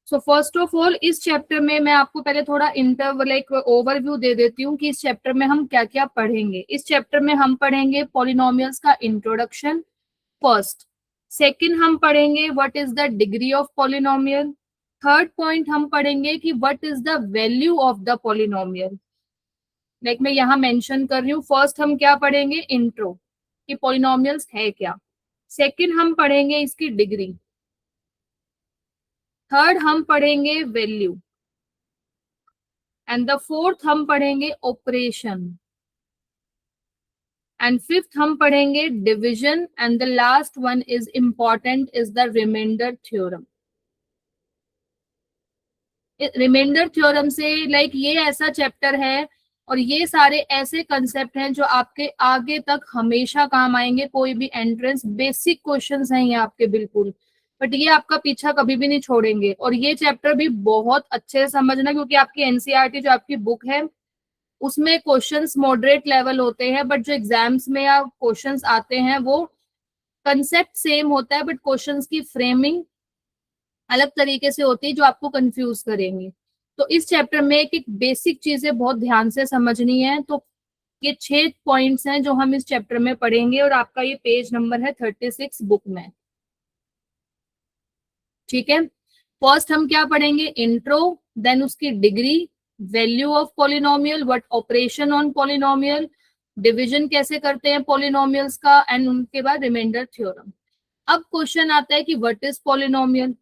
So first of all इस chapter में मैं आपको पहले थोड़ा ओवरव्यू दे देती हूँ कि इस चैप्टर में हम क्या क्या पढ़ेंगे। इस चैप्टर में हम पढ़ेंगे पॉलिनोमियल्स का इंट्रोडक्शन फर्स्ट। सेकंड हम पढ़ेंगे what is the degree of polynomial. Third point हम पढ़ेंगे कि what is the value of the polynomial. मैं यहाँ मेंशन कर रही हूँ, फर्स्ट हम क्या पढ़ेंगे, इंट्रो कि पॉलिनोमियल्स है क्या। सेकंड हम पढ़ेंगे इसकी डिग्री। थर्ड हम पढ़ेंगे वैल्यू। एंड द फोर्थ हम पढ़ेंगे ऑपरेशन। एंड फिफ्थ हम पढ़ेंगे division. And the last one is important, is the remainder theorem. Remainder theorem से ये ऐसा चैप्टर है और ये सारे ऐसे कंसेप्ट हैं जो आपके आगे तक हमेशा काम आएंगे। कोई भी एंट्रेंस बेसिक क्वेश्चंस हैं ये आपके बिल्कुल, बट ये आपका पीछा कभी भी नहीं छोड़ेंगे। और ये चैप्टर भी बहुत अच्छे से समझना, क्योंकि आपकी एनसीईआरटी जो आपकी बुक है उसमें क्वेश्चंस मॉडरेट लेवल होते हैं, बट जो एग्जाम्स में या क्वेश्चंस आते हैं वो कंसेप्ट सेम होता है, बट क्वेश्चंस की फ्रेमिंग अलग तरीके से होती है जो आपको कंफ्यूज करेंगी। तो इस चैप्टर में एक एक बेसिक चीजें बहुत ध्यान से समझनी है। तो ये 6 पॉइंट्स हैं जो हम इस चैप्टर में पढ़ेंगे और आपका ये पेज नंबर है 36 बुक में। ठीक है, फर्स्ट हम क्या पढ़ेंगे, इंट्रो, देन उसकी degree, value of polynomial, what operation on polynomial, division कैसे करते हैं पॉलिनोमियल्स का, एंड उनके बाद रिमाइंडर थ्योरम। अब क्वेश्चन आता है कि व्हाट इज पॉलिनोमियल,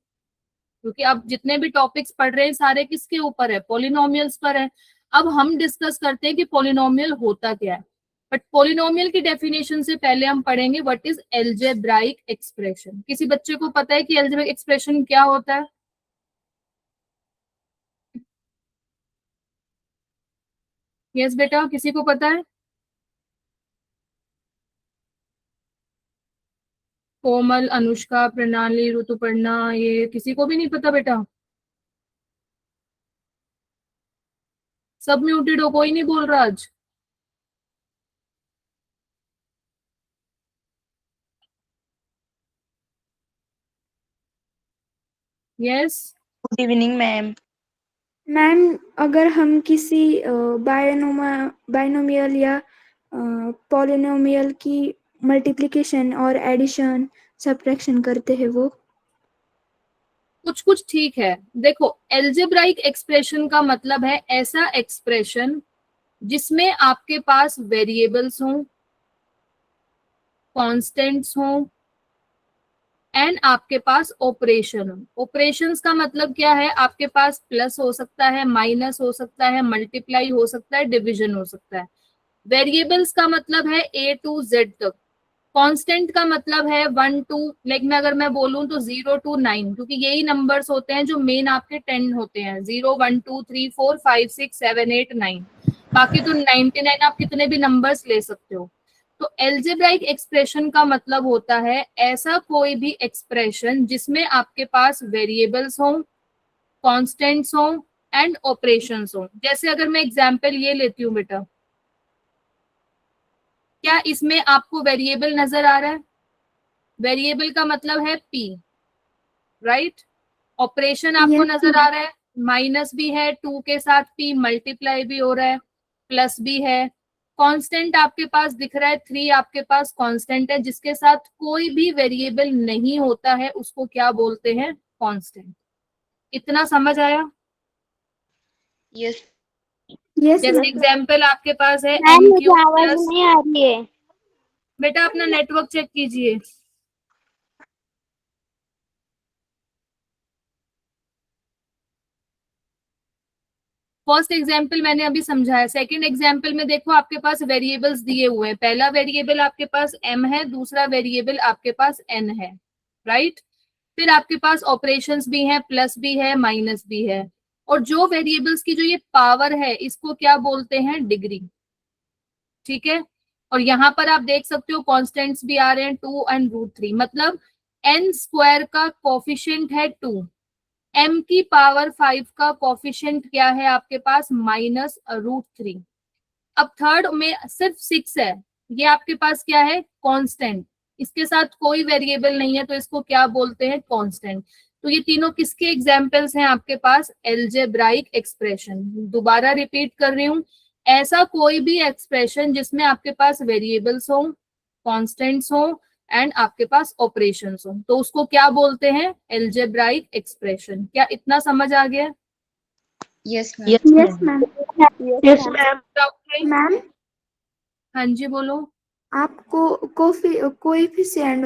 क्योंकि अब जितने भी टॉपिक्स पढ़ रहे हैं सारे किसके ऊपर है, पॉलिनोमियल्स पर है। अब हम डिस्कस करते हैं कि पॉलिनोमियल होता क्या है। बट पॉलिनोमियल की डेफिनेशन से पहले हम पढ़ेंगे व्हाट इज एल्जेब्राइक एक्सप्रेशन। किसी बच्चे को पता है कि एल्जेब्राइक एक्सप्रेशन क्या होता है? यस बेटा, किसी को पता है? कोमल, अनुष्का, प्रणाली, ऋतुपर्णा, ये किसी को भी नहीं पता बेटा? सब म्यूटेड हो, कोई नहीं बोल रहा आज। Yes good evening ma'am. Ma'am, अगर हम किसी बायनोमियल या पॉलिनोमियल की मल्टीप्लिकेशन और एडिशन सब्ट्रैक्शन करते हैं वो कुछ कुछ ठीक है। देखो, एल्जेब्राइक एक्सप्रेशन का मतलब है ऐसा एक्सप्रेशन जिसमें आपके पास वेरिएबल्स हों, कांस्टेंट्स हों, एंड आपके पास ऑपरेशन हो। ऑपरेशंस का मतलब क्या है, आपके पास प्लस हो सकता है, माइनस हो सकता है, मल्टीप्लाई हो सकता है, डिवीजन हो सकता है। वेरिएबल्स का मतलब है ए टू जेड तक। कांस्टेंट का मतलब है 1 टू, मैं अगर मैं बोलूं तो 0 to 9, क्योंकि यही नंबर्स होते हैं जो मेन आपके 10 होते हैं, 0 1 2 3 4 5 6 7 8 9। बाकी तो 99 आप कितने भी नंबर्स ले सकते हो। तो एल्जेब्राइक एक्सप्रेशन का मतलब होता है ऐसा कोई भी एक्सप्रेशन जिसमें आपके पास वेरिएबल्स हों, कांस्टेंट्स हों, एंड ऑपरेशंस हों। जैसे अगर मैं एग्जांपल ये लेती हूँ बेटा, क्या इसमें आपको वेरिएबल नजर आ रहा है? वेरिएबल का मतलब है पी, राइट। ऑपरेशन आपको यस नजर आ रहा है, माइनस भी है 2 के साथ पी, मल्टीप्लाई भी हो रहा है, प्लस भी है। कांस्टेंट आपके पास दिख रहा है 3, आपके पास कांस्टेंट है जिसके साथ कोई भी वेरिएबल नहीं होता है, उसको क्या बोलते हैं, कांस्टेंट। इतना समझ आया? यस यस जैसे मैम। एग्जाम्पल आपके पास है मैम एन मुझे क्यूब आवाज प्लस, नहीं आ रही है। बेटा अपना नेटवर्क चेक कीजिए। फर्स्ट एग्जाम्पल मैंने अभी समझाया, सेकंड एग्जाम्पल में देखो आपके पास वेरिएबल्स दिए हुए हैं। पहला वेरिएबल आपके पास m है, दूसरा वेरिएबल आपके पास n है, राइट। फिर आपके पास ऑपरेशंस भी हैं, प्लस भी है, माइनस भी है। और जो वेरिएबल्स की जो ये पावर है इसको क्या बोलते हैं, डिग्री। ठीक है, और यहाँ पर आप देख सकते हो कॉन्स्टेंट्स भी आ रहे हैं 2 एंड √3, मतलब n स्क्वायर का कोफिशिएंट है 2, m की पावर 5 का कोफिशिएंट क्या है आपके पास, -√3। अब थर्ड में सिर्फ 6 है, ये आपके पास क्या है, कांस्टेंट। इसके साथ कोई वेरिएबल नहीं है तो इसको क्या बोलते हैं, कांस्टेंट। तो ये तीनों किसके एग्जाम्पल्स हैं आपके पास? Algebraic expression. दोबारा रिपीट कर रही हूं, ऐसा कोई भी एक्सप्रेशन जिसमें आपके पास वेरिएबल्स हो, कॉन्स्टेंट्स हो एंड आपके पास ऑपरेशंस हो, तो उसको क्या बोलते हैं? Algebraic expression. क्या इतना समझ आ गया? Yes, ma'am. Yes ma'am. Yes ma'am. Ma'am हाँ जी बोलो। आपको कोएफिशिएंट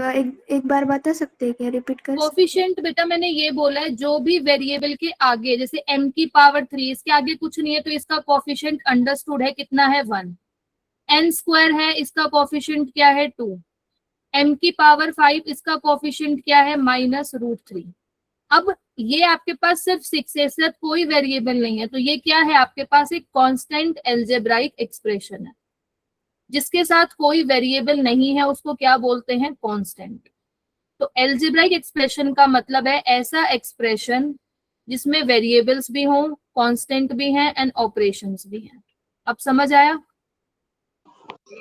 एक बार बता सकते हैं क्या? रिपीट कर सकते कोफिशिएंट बेटा मैंने ये बोला है, जो भी वेरिएबल के आगे, जैसे m की पावर 3, इसके आगे कुछ नहीं है तो इसका कोफिशिएंट अंडरस्टूड है कितना है? 1। n स्क्वायर है, इसका कोफिशिएंट क्या है? 2। m की पावर 5, इसका कोफिशिएंट क्या है? -√3। अब ये आपके पास सिर्फ 6 है, सिर्फ कोई वेरिएबल नहीं है, तो ये क्या है? आपके पास एक कांस्टेंट एल्जेब्राइक एक्सप्रेशन है। जिसके साथ कोई वेरिएबल नहीं है उसको क्या बोलते हैं? कांस्टेंट। तो एल्जेब्राइक एक्सप्रेशन का मतलब है ऐसा एक्सप्रेशन जिसमें वेरिएबल्स भी हों, कांस्टेंट भी हैं एंड ऑपरेशंस भी हैं। अब समझ आया?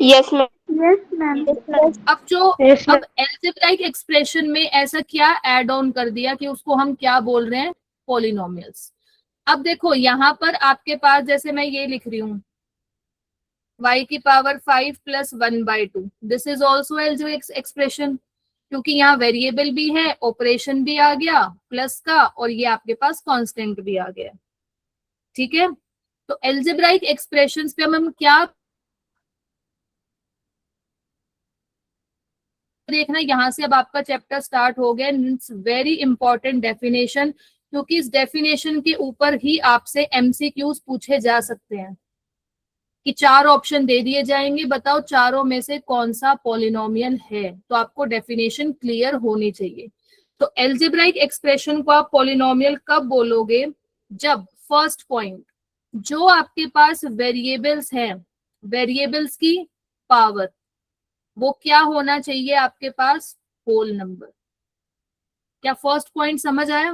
Yes ma'am. हैं। Yes ma'am. अब एल्जेब्राइक एक्सप्रेशन में ऐसा क्या ऐड ऑन कर दिया कि उसको हम क्या बोल रहे हैं? पॉलिनोमियल्स। अब देखो यहाँ पर आपके पास, जैसे मैं ये लिख रही हूँ y की power 5 + 1/2, this is also algebraic expression, क्योंकि यहाँ वेरिएबल भी है, ऑपरेशन भी आ गया प्लस का, और ये आपके पास कांस्टेंट भी आ गया। ठीक है, तो एल्जेब्राइक एक्सप्रेशंस पे हम क्या देखना, यहाँ से अब आपका चैप्टर स्टार्ट हो गया। इट्स वेरी इंपॉर्टेंट डेफिनेशन, क्योंकि इस डेफिनेशन के ऊपर ही आपसे एमसीक्यूज पूछे जा सकते हैं कि 4 ऑप्शन दे दिए जाएंगे, बताओ चारों में से कौन सा पॉलिनोमियल है, तो आपको डेफिनेशन क्लियर होनी चाहिए। तो एल्जेब्राइक एक्सप्रेशन को आप पॉलिनोमियल कब बोलोगे? जब फर्स्ट पॉइंट, जो आपके पास वेरिएबल्स हैं, वेरिएबल्स की पावर वो क्या होना चाहिए आपके पास? Whole number. क्या फर्स्ट पॉइंट समझ आया?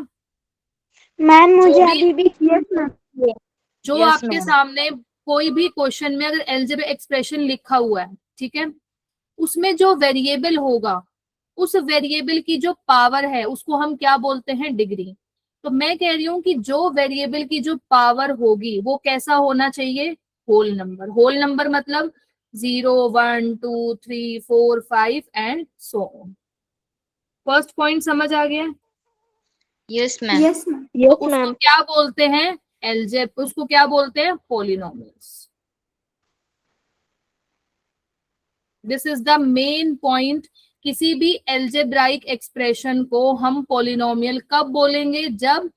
मैम मुझे जो भी- अभी भी यस मैम। जो Yes, आपके ma'am. सामने कोई भी क्वेश्चन में अगर एल्जेब्रिक एक्सप्रेशन लिखा हुआ है, ठीक है, उसमें जो वेरिएबल होगा उस वेरिएबल की जो पावर है उसको हम क्या बोलते हैं? डिग्री। तो मैं कह रही हूँ कि जो वेरिएबल की जो पावर होगी वो कैसा होना चाहिए? Whole number. होल नंबर मतलब 0, 1, 2, 3, 4, 5 and so on. First point समझ आ गया? Yes, ma'am. Yes ma'am. तो यस उसको मैम। क्या बोलते हैं? उसको क्या बोलते हैं? Polynomials. This is the main point. किसी भी एल्जेब्राइक एक्सप्रेशन को हम पॉलिनोमियल कब बोलेंगे? जब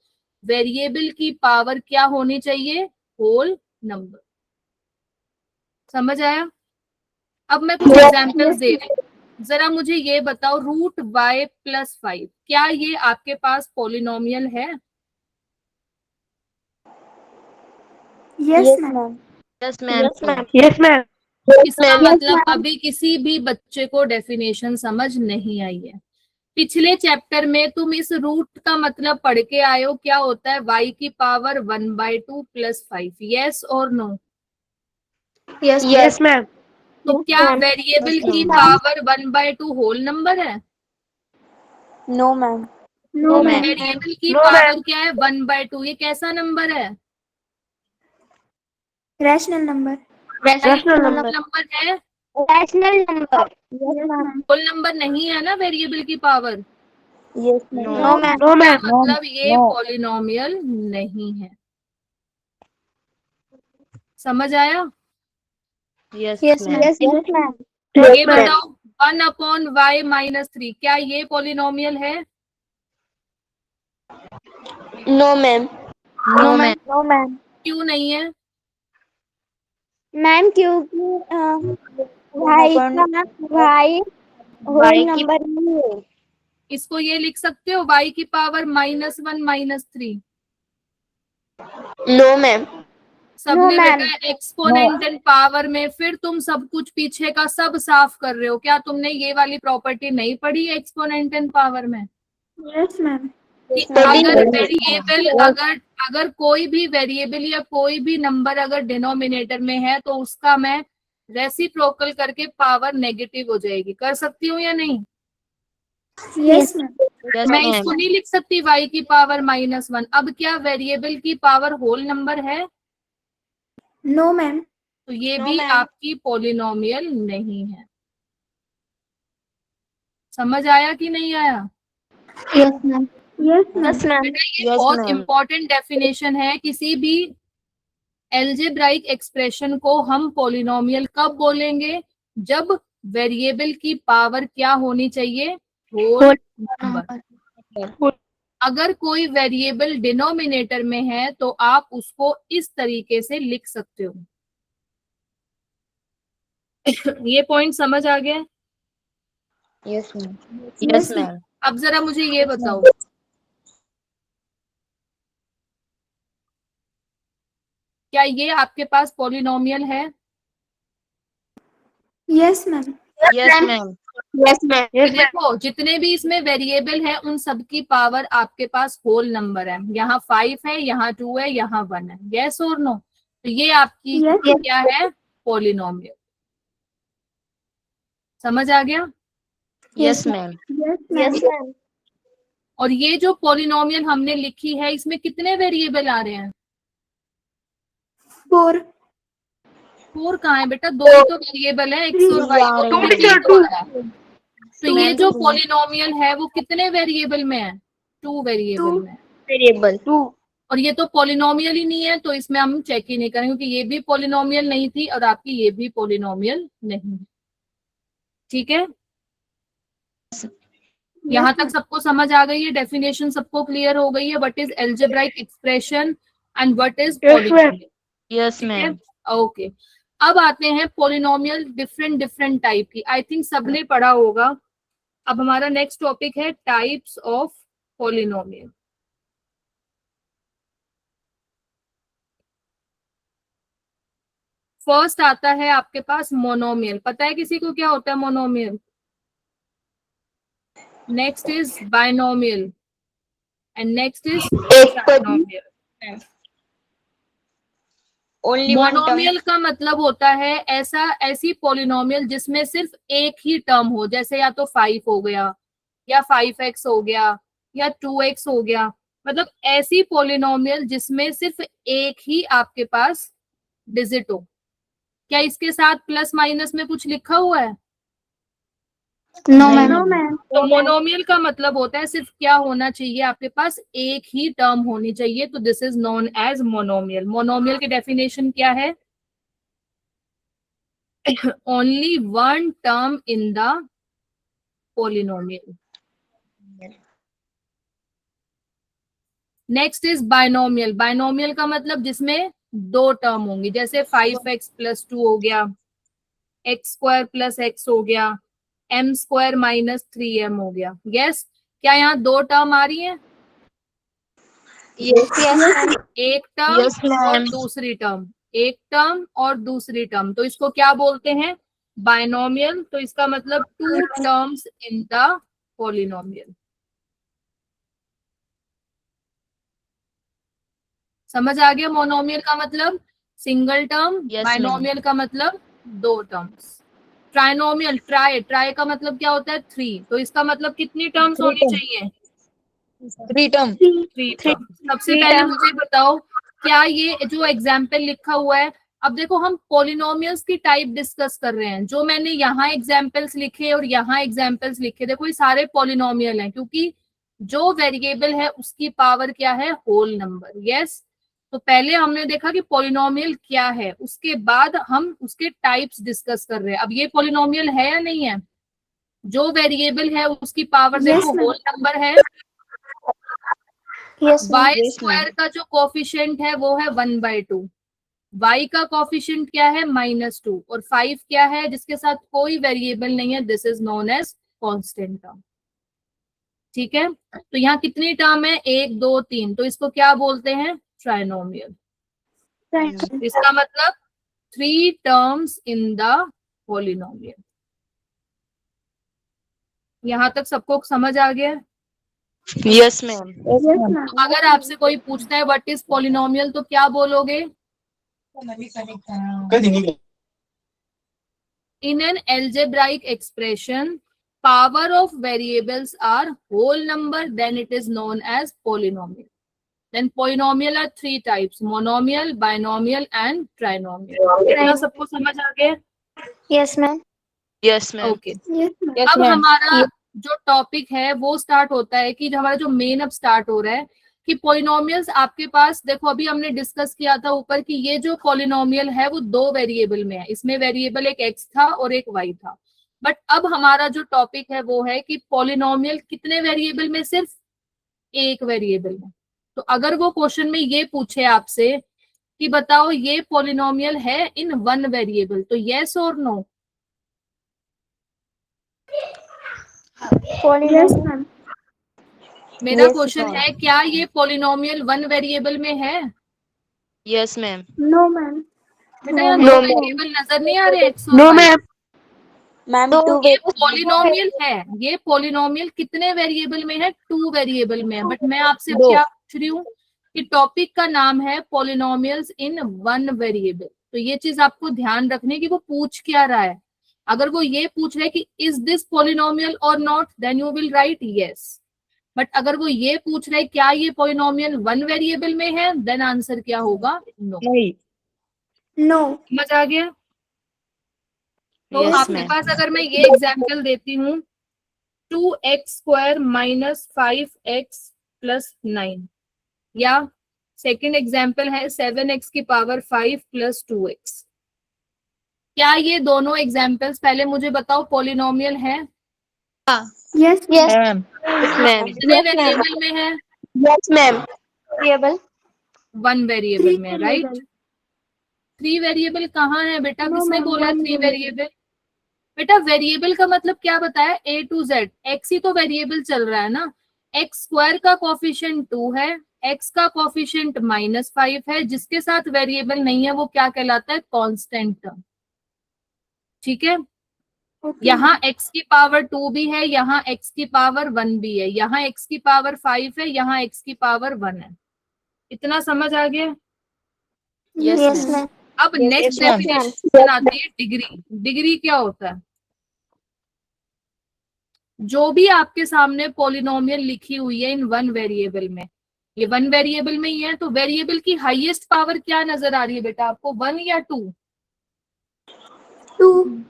वेरिएबल की पावर क्या होनी चाहिए? Whole number. समझ आया? अब मैं कुछ एग्जांपल्स दे रही हूँ, जरा मुझे ये बताओ, √y + 5, क्या ये आपके पास पॉलिनोमियल है? Yes ma'am. Yes, ma'am. Yes ma'am. इसका मतलब अभी किसी भी बच्चे को डेफिनेशन समझ नहीं आई है। पिछले चैप्टर में तुम इस रूट का मतलब पढ़ के आए हो, क्या होता है? y की पावर 1/2 + 5। यस और नो? Yes ma'am. तो क्या ma'am. वेरिएबल Yes, की ma'am. पावर 1/2 होल नंबर है? No ma'am. No ma'am. Variable की No, पावर ma'am. क्या है? 1/2। ये कैसा नंबर है? Rational number. Rational number. Number है? Rational number. Yes ma'am. Whole number नहीं है ना वेरिएबल की पावर? No ma'am. नो क्या मैम। मतलब ये पॉलिनोमियल नहीं है। समझ आया? Yes, yes ma'am. मैम। ये बताओ 1/y - 3, क्या ये पॉलिनोमियल है? No ma'am. No, ma'am. No ma'am. क्यों नहीं है? मैम क्योंकि भाई होल Y की नंबर नहीं है। इसको ये लिख सकते हो, y की पावर -1 - 3। No ma'am. सबने ma'am. बेटा एक्सपोनेंट एंड पावर में, फिर तुम सब कुछ पीछे का सब साफ कर रहे हो। क्या तुमने ये वाली प्रॉपर्टी नहीं पढ़ी एक्सपोनेंट एंड पावर में? Yes ma'am. कि पढ़ी अगर है। वेरिएबल, अगर कोई भी वेरिएबल या कोई भी नंबर अगर डिनोमिनेटर में है तो उसका मैं रेसिप्रोकल करके पावर नेगेटिव हो जाएगी। कर सकती हूँ या नहीं? Yes, ma'am. Yes, मैं ma'am. इसको नहीं लिख सकती y की पावर -1। अब क्या वेरिएबल की पावर होल नंबर है? No, ma'am. तो ये No, भी ma'am. आपकी पॉलिनोमियल नहीं है। समझ आया कि नहीं आया? Yes, ma'am. Yes, ma'am. Yes, ma'am. बेटा ये Yes, बहुत ma'am. इंपॉर्टेंट डेफिनेशन है। किसी भी एल्जेब्राइक एक्सप्रेशन को हम पॉलिनोमियल कब बोलेंगे? जब वेरिएबल की पावर क्या होनी चाहिए? Whole number. अगर कोई वेरिएबल डिनोमिनेटर में है तो आप उसको इस तरीके से लिख सकते हो। ये पॉइंट समझ आ गया? Yes, ma'am. Yes, Yes, ma'am. ma'am. अब जरा मुझे ये बताओ, क्या ये आपके पास पॉलिनोमियल है? Yes, ma'am. Yes, ma'am. Yes, ma'am. देखो जितने भी इसमें वेरिएबल है उन सब की पावर आपके पास होल नंबर है। यहाँ 5 है, यहाँ 2 है, यहाँ 1 है। यस और नो? तो ये आपकी Yes. क्या है? पॉलिनोमियल। समझ आ गया? Yes, ma'am. Yes, Yes, ma'am. ma'am. और ये जो पॉलिनोमियल हमने लिखी है इसमें कितने वेरिएबल आ रहे हैं? 4. 4 कहाँ है बेटा? 2 ही तो वेरिएबल है, x और y। आ रहे और हैं। 3 तो आ रहा है। तो ये Ma'am, जो two. पॉलिनोमियल है वो कितने वेरिएबल में है? 2 वेरिएबल Two. में है। Variable. और ये तो पॉलिनोमियल ही नहीं है, तो इसमें हम चेक ही नहीं करेंगे क्योंकि ये भी पॉलिनोमियल नहीं थी और आपकी ये भी पॉलिनोमियल नहीं है। ठीक है? यहाँ तक सबको समझ आ गई है? डेफिनेशन सबको क्लियर हो गई है? What is algebraic expression and what is polynomial? Yes, ma'am. Okay, अब आते हैं पॉलिनोमियल डिफरेंट टाइप की। आई थिंक सबने पढ़ा होगा। अब हमारा नेक्स्ट टॉपिक है टाइप्स ऑफ पॉलिनोमियल। फर्स्ट आता है आपके पास मोनोमियल। पता है किसी को क्या होता है monomial? Next is binomial and next is trinomial. Only one term. Monomial का मतलब होता है ऐसी पॉलिनोमियल जिसमें सिर्फ एक ही टर्म हो, जैसे या तो 5 हो गया या 5x हो गया या 2x हो गया। मतलब ऐसी पॉलिनोमियल जिसमें सिर्फ एक ही आपके पास डिजिट हो। क्या इसके साथ प्लस माइनस में कुछ लिखा हुआ है? No, नहीं, ma'am. no, ma'am. तो मोनोमियल का मतलब होता है सिर्फ क्या होना चाहिए? आपके पास एक ही टर्म होनी चाहिए। तो this is known as monomial. Monomial की डेफिनेशन क्या है? Only one term in the polynomial. Next is binomial. Binomial का मतलब जिसमें दो टर्म होंगी, जैसे 5x + 2 हो गया, x² + x हो गया, m² - 3m हो गया। यस, क्या यहाँ दो टर्म आ रही हैं? Yes, yes, एक टर्म Yes, ma'am. और दूसरी टर्म, एक टर्म और दूसरी टर्म। तो इसको क्या बोलते हैं? बाइनोमियल। तो इसका मतलब 2 टर्म्स इन द पॉलिनोमियल। समझ आ गया? मोनोमियल का मतलब सिंगल टर्म, Yes, बाइनोमियल का मतलब 2 टर्म्स। ट्राइनोमियल, ट्राई का मतलब क्या होता है? 3। तो इसका मतलब कितनी टर्म्स Three होनी term. चाहिए? 3 term. 3 टर्म्स। सबसे पहले मुझे बताओ, क्या ये जो एग्जाम्पल लिखा हुआ है, अब देखो हम पॉलिनोमियल्स की टाइप डिस्कस कर रहे हैं। जो मैंने यहाँ एग्जाम्पल्स लिखे और यहाँ एग्जाम्पल्स लिखे, देखो ये सारे पॉलिनोमियल हैं क्योंकि जो वेरिएबल है उसकी पावर क्या है? Whole number. यस, तो पहले हमने देखा कि पॉलिनोमियल क्या है, उसके बाद हम उसके टाइप्स डिस्कस कर रहे हैं। अब ये पॉलिनोमियल है या नहीं है? जो वेरिएबल है उसकी पावर Yes, देखो ma'am. होल नंबर है। Yes, ma'am. y Yes, square ma'am. का जो कोफिशिएंट है वो है 1/2। y का कोफिशिएंट क्या है? -2। और 5 क्या है? जिसके साथ कोई वेरिएबल नहीं है, this is known as constant term. ठीक है, तो यहाँ कितनी टर्म है? 1 2 3। तो इसको क्या बोलते हैं? ट्राइनोमियल। इसका मतलब 3 टर्म्स इन द पॉलिनोमियल। यहाँ तक सबको समझ आ गया? Yes, ma'am. Yes, ma'am. तो अगर आपसे कोई पूछता है व्हाट इज पॉलिनोमियल, तो क्या बोलोगे? In an algebraic expression, power of variables are whole number, then it is known as polynomial. Then polynomial are three types: monomial, binomial and trinomial. इतना सबको समझ आ गया? Yes, ma'am. Yes, ma'am. Okay Yes, ma'am. Yes, अब ma'am. हमारा जो topic है वो स्टार्ट होता है कि हमारा जो मेन अब स्टार्ट हो रहा है कि पॉलिनोमियल्स आपके पास, देखो अभी हमने डिस्कस किया था ऊपर कि ये जो पॉलिनोमियल है वो दो वेरिएबल में है, इसमें वेरिएबल एक एक्स था और एक वाई था। बट अब हमारा जो टॉपिक है वो है कि पॉलिनोमियल कितने वेरिएबल में, सिर्फ एक वेरिएबल में। तो अगर वो क्वेश्चन में ये पूछे आपसे कि बताओ ये पॉलिनोमियल है इन वन वेरिएबल, तो यस और नो? Yes, Polynomial. ma'am. मेरा Yes, क्वेश्चन ma'am. है क्या ये पॉलिनोमियल वन वेरिएबल में है? Yes, ma'am. No, ma'am. बेटा यहाँ No, दो ma'am. वेरिएबल नजर नहीं आ रहे, एक्स और वाई? Ma'am, तो two ये variables. पॉलिनोमियल है, ये पॉलिनोमियल कितने वेरिएबल में है? टू वेरिएबल में है। बट मैं आपसे दो। क्या पूछ रही हूँ कि टॉपिक का नाम है पॉलिनोमियल्स इन वन वेरिएबल। तो ये चीज आपको ध्यान रखने की वो पूछ क्या रहा है। अगर वो ये पूछ रहा है कि इज दिस पॉलिनोमियल और not, then you will write yes. But अगर वो ये पूछ रहा है क्या ये पॉलिनोमियल वन वेरिएबल में है, देन आंसर क्या होगा? नो। नहीं। No. समझ आ गया? तो Yes, आपके ma'am. पास अगर मैं ये एग्जाम्पल देती हूँ 2x² माइनस 5x प्लस 9, या सेकेंड एग्जाम्पल है 7x की पावर 5 प्लस 2x, क्या ये दोनों एग्जाम्पल्स पहले मुझे बताओ पॉलिनोमियल है? Yes, Yes, Ma'am. yes, ma'am. कितने Yes, ma'am. वेरिएबल में है? Yes, ma'am. Variable. One variable three में है, राइट? variable. थ्री वेरिएबल कहाँ है बेटा? No, किसने ma'am, बोला one थ्री variable. वेरिएबल? बेटा वेरिएबल का मतलब क्या बताया? ए टू जेड, एक्स ही तो वेरिएबल चल रहा है ना। एक्स स्क्वायर का कोफिशिएंट 2 है, एक्स का कोफिशिएंट -5 है, जिसके साथ वेरिएबल नहीं है वो क्या कहलाता है? Constant term. ठीक है? Okay, यहाँ ma'am. x की पावर 2 भी है, यहाँ x की पावर 1 भी है, यहाँ x की पावर 5 है, यहाँ x की पावर 1 है। इतना समझ आ गया? Yes, Yes, ma'am. ma'am. अब नेक्स्ट ma'am. डेफिनेशन आती है डिग्री। डिग्री क्या होता है? जो भी आपके सामने पॉलिनोमियल लिखी हुई है इन वन वेरिएबल में, ये वन वेरिएबल में ही है, तो वेरिएबल की हाईएस्ट पावर क्या नजर आ रही है बेटा आपको, 1 या 2? 2.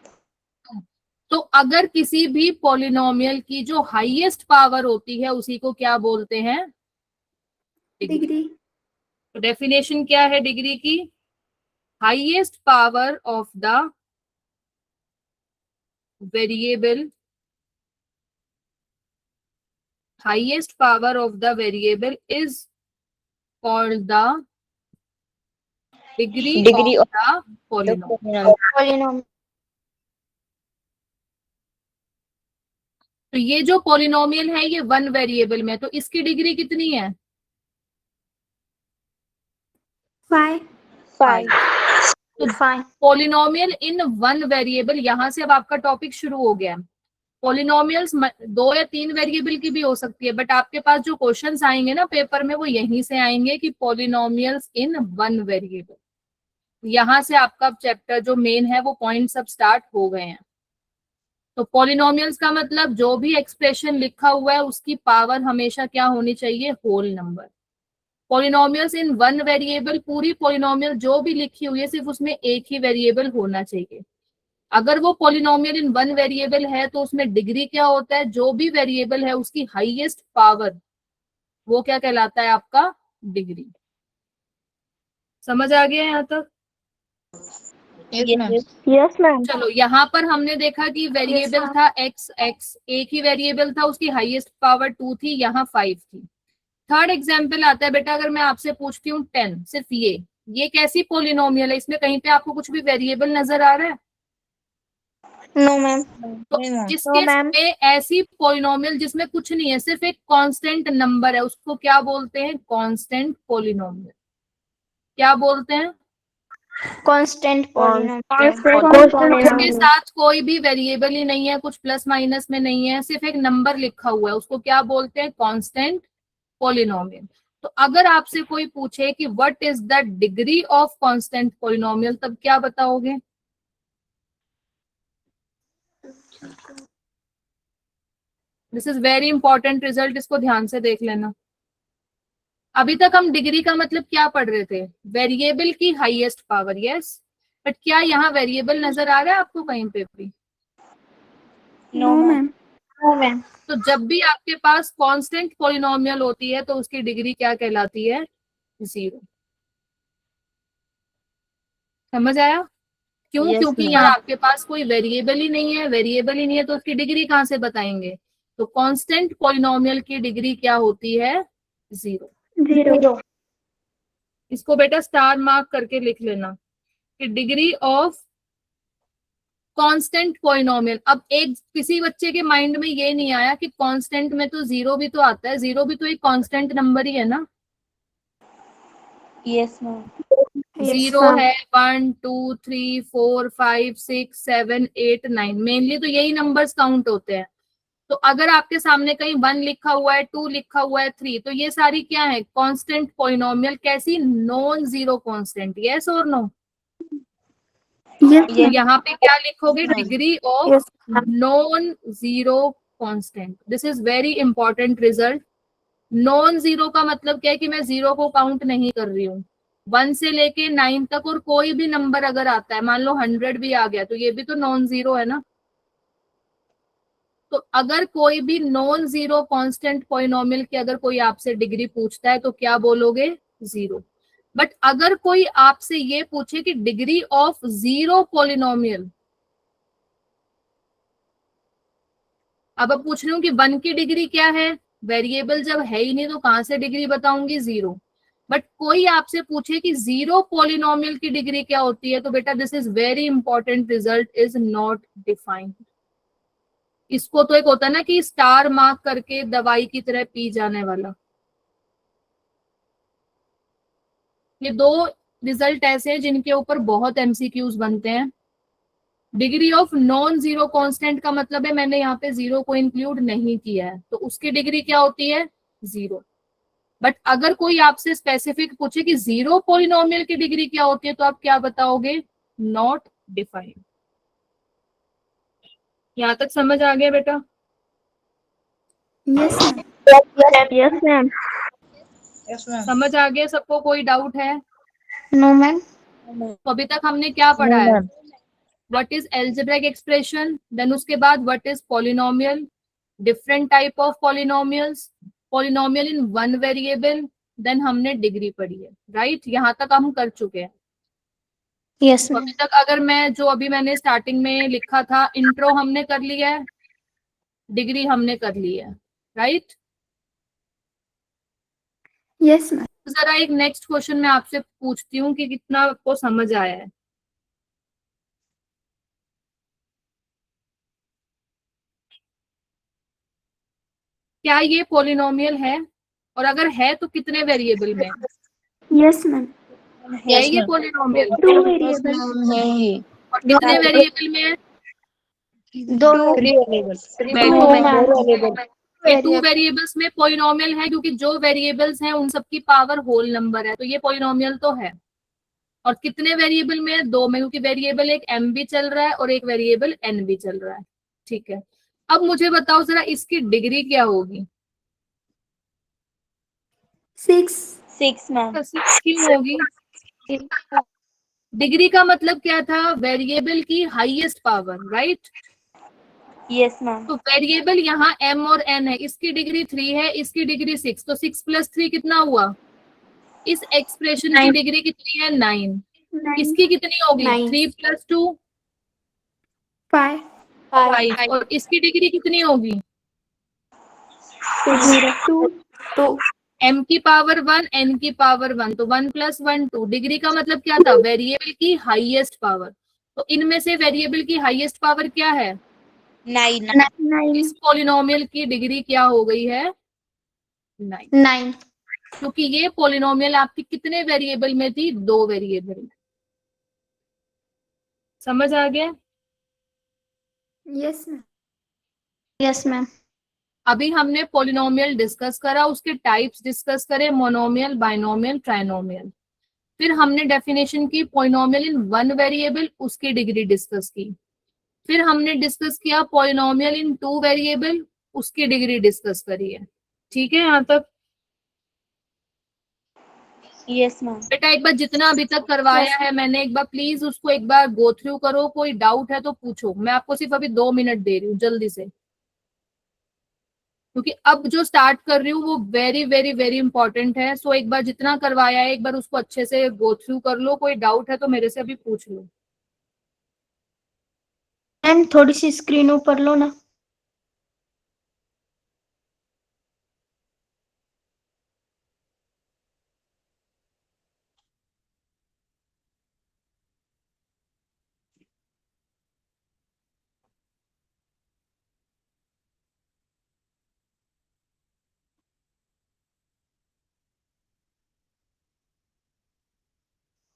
तो अगर किसी भी पॉलिनोमियल की जो हाईएस्ट पावर होती है उसी को क्या बोलते हैं? डिग्री। Degree. तो डेफिनेशन क्या है डिग्री की? Highest power of the variable, highest power of the variable is called the degree Degree of the polynomial. Polynomial. तो ये जो पॉलिनोमियल है ये वन वेरिएबल में, तो इसकी डिग्री कितनी है? 5. 5. तो 5. पॉलिनोमियल इन वन वेरिएबल, यहां से अब आपका टॉपिक शुरू हो गया। पॉलिनोमियल्स 2 या 3 वेरिएबल की भी हो सकती है, बट आपके पास जो क्वेश्चंस आएंगे ना पेपर में वो यहीं से आएंगे कि पॉलिनोमियल्स इन वन वेरिएबल। यहां से आपका चैप्टर जो मेन है वो पॉइंट सब स्टार्ट हो गए हैं। तो पॉलिनोमियल्स का मतलब जो भी एक्सप्रेशन लिखा हुआ है उसकी पावर हमेशा क्या होनी चाहिए? Whole number. Polynomials in one variable, पूरी पॉलिनोमियल जो भी लिखी हुई है सिर्फ उसमें एक ही वेरिएबल होना चाहिए। अगर वो पॉलिनोमियल इन वन वेरिएबल है तो उसमें डिग्री क्या होता है? जो भी वेरिएबल है उसकी हाईएस्ट पावर, वो क्या कहलाता है? आपका डिग्री। समझ आ गया यहाँ तक? Yes, ma'am. Yes, ma'am. चलो यहाँ पर हमने देखा कि वेरिएबल ma'am. था एक्स, एक्स एक ही वेरिएबल था, उसकी हाईएस्ट पावर 2 थी, यहाँ 5 थी। थर्ड एग्जाम्पल आता है बेटा, अगर मैं आपसे पूछती हूँ 10, सिर्फ ये कैसी पॉलिनोमियल है? इसमें कहीं पे आपको कुछ भी वेरिएबल नजर आ रहा है? No, ma'am. तो नहीं, ma'am. जिस No, केस ma'am. में ऐसी पॉलिनोमियल जिसमें कुछ नहीं है, सिर्फ एक कांस्टेंट नंबर है, उसको क्या बोलते हैं? Constant polynomial. क्या बोलते हैं? Constant polynomial. उसके साथ कोई भी वेरिएबल ही नहीं है, कुछ प्लस माइनस में नहीं है, सिर्फ एक नंबर लिखा हुआ है, उसको क्या बोलते हैं? Constant polynomial. तो अगर आपसे कोई पूछे कि what is the degree of constant polynomial, तब क्या बताओगे? This is very important result, इसको ध्यान से देख लेना। अभी तक हम डिग्री का मतलब क्या पढ़ रहे थे, वेरिएबल की हाईएस्ट पावर, यस, बट क्या यहाँ वेरिएबल नजर आ रहा है आपको कहीं पे भी? No ma'am. No, ma'am. तो जब भी आपके पास कांस्टेंट पॉलिनोमियल होती है तो उसकी डिग्री क्या कहलाती है? 0। समझ आया? क्यों? Yes, क्योंकि ma'am. यहाँ आपके पास कोई वेरिएबल ही नहीं है, वेरिएबल ही नहीं है तो उसकी डिग्री कहाँ से बताएंगे? तो कांस्टेंट पॉलिनोमियल की डिग्री क्या होती है? 0। 0। इसको बेटा स्टार मार्क करके लिख लेना कि डिग्री ऑफ कांस्टेंट पॉलिनोमियल। अब एक किसी बच्चे के माइंड में ये नहीं आया कि कांस्टेंट में तो 0 भी तो आता है, 0 भी तो एक कांस्टेंट नंबर ही है ना। Yes, ma'am. 0 है, 1 2 3 4 5 6 7 8 9, मेनली तो यही नंबर्स काउंट होते हैं। तो अगर आपके सामने कहीं 1 लिखा हुआ है, 2 लिखा हुआ है, 3, तो ये सारी क्या है? Constant polynomial. कैसी? नॉन जीरो कांस्टेंट, यस और नो? यस। यहाँ पे क्या लिखोगे? Yes, ma'am. Degree of non zero constant. This is very important result. Non zero का मतलब क्या है कि मैं 0 को काउंट नहीं कर रही हूँ। 1 से लेके 9 तक और कोई भी नंबर अगर आता है, मान लो 100 भी आ गया, तो ये भी तो नॉन जीरो है ना। तो अगर कोई भी नॉन जीरो कांस्टेंट पॉलिनोमियल की अगर कोई आपसे डिग्री पूछता है तो क्या बोलोगे? 0। बट अगर कोई आपसे ये पूछे कि डिग्री ऑफ जीरो पॉलिनोमियल, अब पूछ रही हूँ कि 1 की डिग्री क्या है? वेरिएबल जब है ही नहीं तो कहां से डिग्री बताऊंगी? 0। बट कोई आपसे पूछे कि जीरो पॉलिनोमियल की डिग्री क्या होती है, तो बेटा this is very important, result is not defined. इसको तो एक होता है ना कि स्टार मार्क करके दवाई की तरह पी जाने वाला। ये 2 रिजल्ट ऐसे हैं जिनके ऊपर बहुत एमसीक्यूज बनते हैं। Degree of non zero constant का मतलब है मैंने यहाँ पे 0 को इंक्लूड नहीं किया है, तो उसकी डिग्री क्या होती है? 0। बट अगर कोई आपसे स्पेसिफिक पूछे कि जीरो पॉलिनोमियल की डिग्री क्या होती है, तो आप क्या बताओगे? Not defined. यहाँ तक समझ आ गया बेटा? Yes ma'am. Yes, ma'am. Yes, ma'am. समझ आ गया सबको? कोई डाउट है? No, ma'am. तो अभी तक हमने क्या पढ़ा है? What is algebraic expression, then उसके बाद what is polynomial, different type of polynomials, polynomial in one variable, then हमने डिग्री पढ़ी है, राइट? यहाँ तक हम कर चुके हैं। Yes, तो ma'am. अभी तक अगर मैं जो अभी मैंने स्टार्टिंग में लिखा था, इंट्रो हमने कर लिया है, डिग्री हमने कर ली है, राइट? Yes ma'am. जरा एक नेक्स्ट क्वेश्चन मैं आपसे पूछती हूँ कि कितना आपको समझ आया है। क्या ये पॉलिनोमियल है? और अगर है तो कितने वेरिएबल में? Yes ma'am. है ये पॉलिनोमियल? 2 वेरिएबल। और कितने वेरिएबल में है? 2 ये 2 वेरिएबल्स में पॉलिनोमियल है, क्योंकि जो वेरिएबल्स हैं उन सबकी पावर होल नंबर है, तो ये पॉलिनोमियल तो है। और कितने वेरिएबल में है? 2 में, क्योंकि वेरिएबल एक m भी चल रहा है और एक वेरिएबल n भी चल रहा है। ठीक है, अब मुझे बताओ जरा इसकी डिग्री क्या होगी? 6 ma'am. 6 क्यों होगी? डिग्री का मतलब क्या था? वेरिएबल की highest power, right? Yes, ma'am. तो वेरिएबल यहाँ m और n है, इसकी डिग्री 3 है, इसकी डिग्री 6, तो 6 + 3 कितना हुआ? इस एक्सप्रेशन की डिग्री कितनी है? 9। इसकी कितनी होगी? 3 + 2 5। 5। और इसकी डिग्री कितनी होगी? 2। m की पावर 1, n की पावर 1, तो 1 + 1 2। डिग्री का मतलब क्या था? वेरिएबल की हाईएस्ट पावर। तो इनमें से वेरिएबल की हाईएस्ट पावर क्या है? 9. इस पॉलिनोमियल की डिग्री क्या हो गई है? 9। 9. क्योंकि ये पॉलिनोमियल आपकी कितने वेरिएबल में थी? 2 वेरिएबल में। समझ आ गया? Yes ma'am. Yes, ma'am. अभी हमने पॉलिनोमियल डिस्कस करा, उसके टाइप्स डिस्कस करे, मोनोमियल, बाइनोमियल, ट्राइनोमियल। फिर हमने डेफिनेशन की पॉलिनोमियल इन वन वेरिएबल, उसकी डिग्री डिस्कस की। फिर हमने डिस्कस किया पॉलिनोमियल इन 2 वेरिएबल, उसकी डिग्री डिस्कस करी है। ठीक है यहाँ तक? Yes ma'am. बेटा एक बार जितना अभी तक करवाया है मैंने, एक बार प्लीज उसको एक बार गो थ्रू करो, कोई डाउट है तो पूछो। मैं आपको सिर्फ अभी 2 मिनट दे रही हूँ जल्दी से, क्योंकि अब जो स्टार्ट कर रही हूँ वो वेरी वेरी वेरी इंपॉर्टेंट है। सो एक बार जितना करवाया है एक बार उसको अच्छे से गो थ्रू कर लो, कोई डाउट है तो मेरे से अभी पूछ लो। मैम थोड़ी सी स्क्रीन ऊपर लो ना।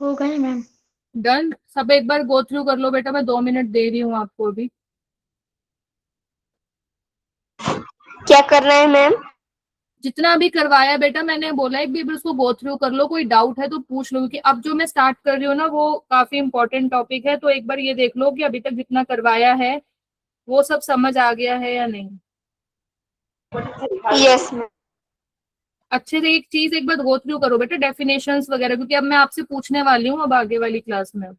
हो गए मैम। डन? सब एक बार गो थ्रू कर लो बेटा, मैं 2 मिनट दे रही हूँ आपको अभी। क्या कर रहे हैं मैम? जितना भी करवाया बेटा मैंने बोला एक भी उसको गो थ्रू कर लो, कोई डाउट है तो पूछ लो, क्योंकि अब जो मैं स्टार्ट कर रही हूँ ना वो काफी इंपॉर्टेंट टॉपिक है। तो एक बार ये देख लो कि अभी तक जितना करवाया है वो सब समझ आ गया है या नहीं। Yes ma'am. अच्छे से एक चीज एक बार गो थ्रू करो बेटा, डेफिनेशंस वगैरह, क्योंकि अब मैं आपसे पूछने वाली हूँ अब आगे वाली क्लास में।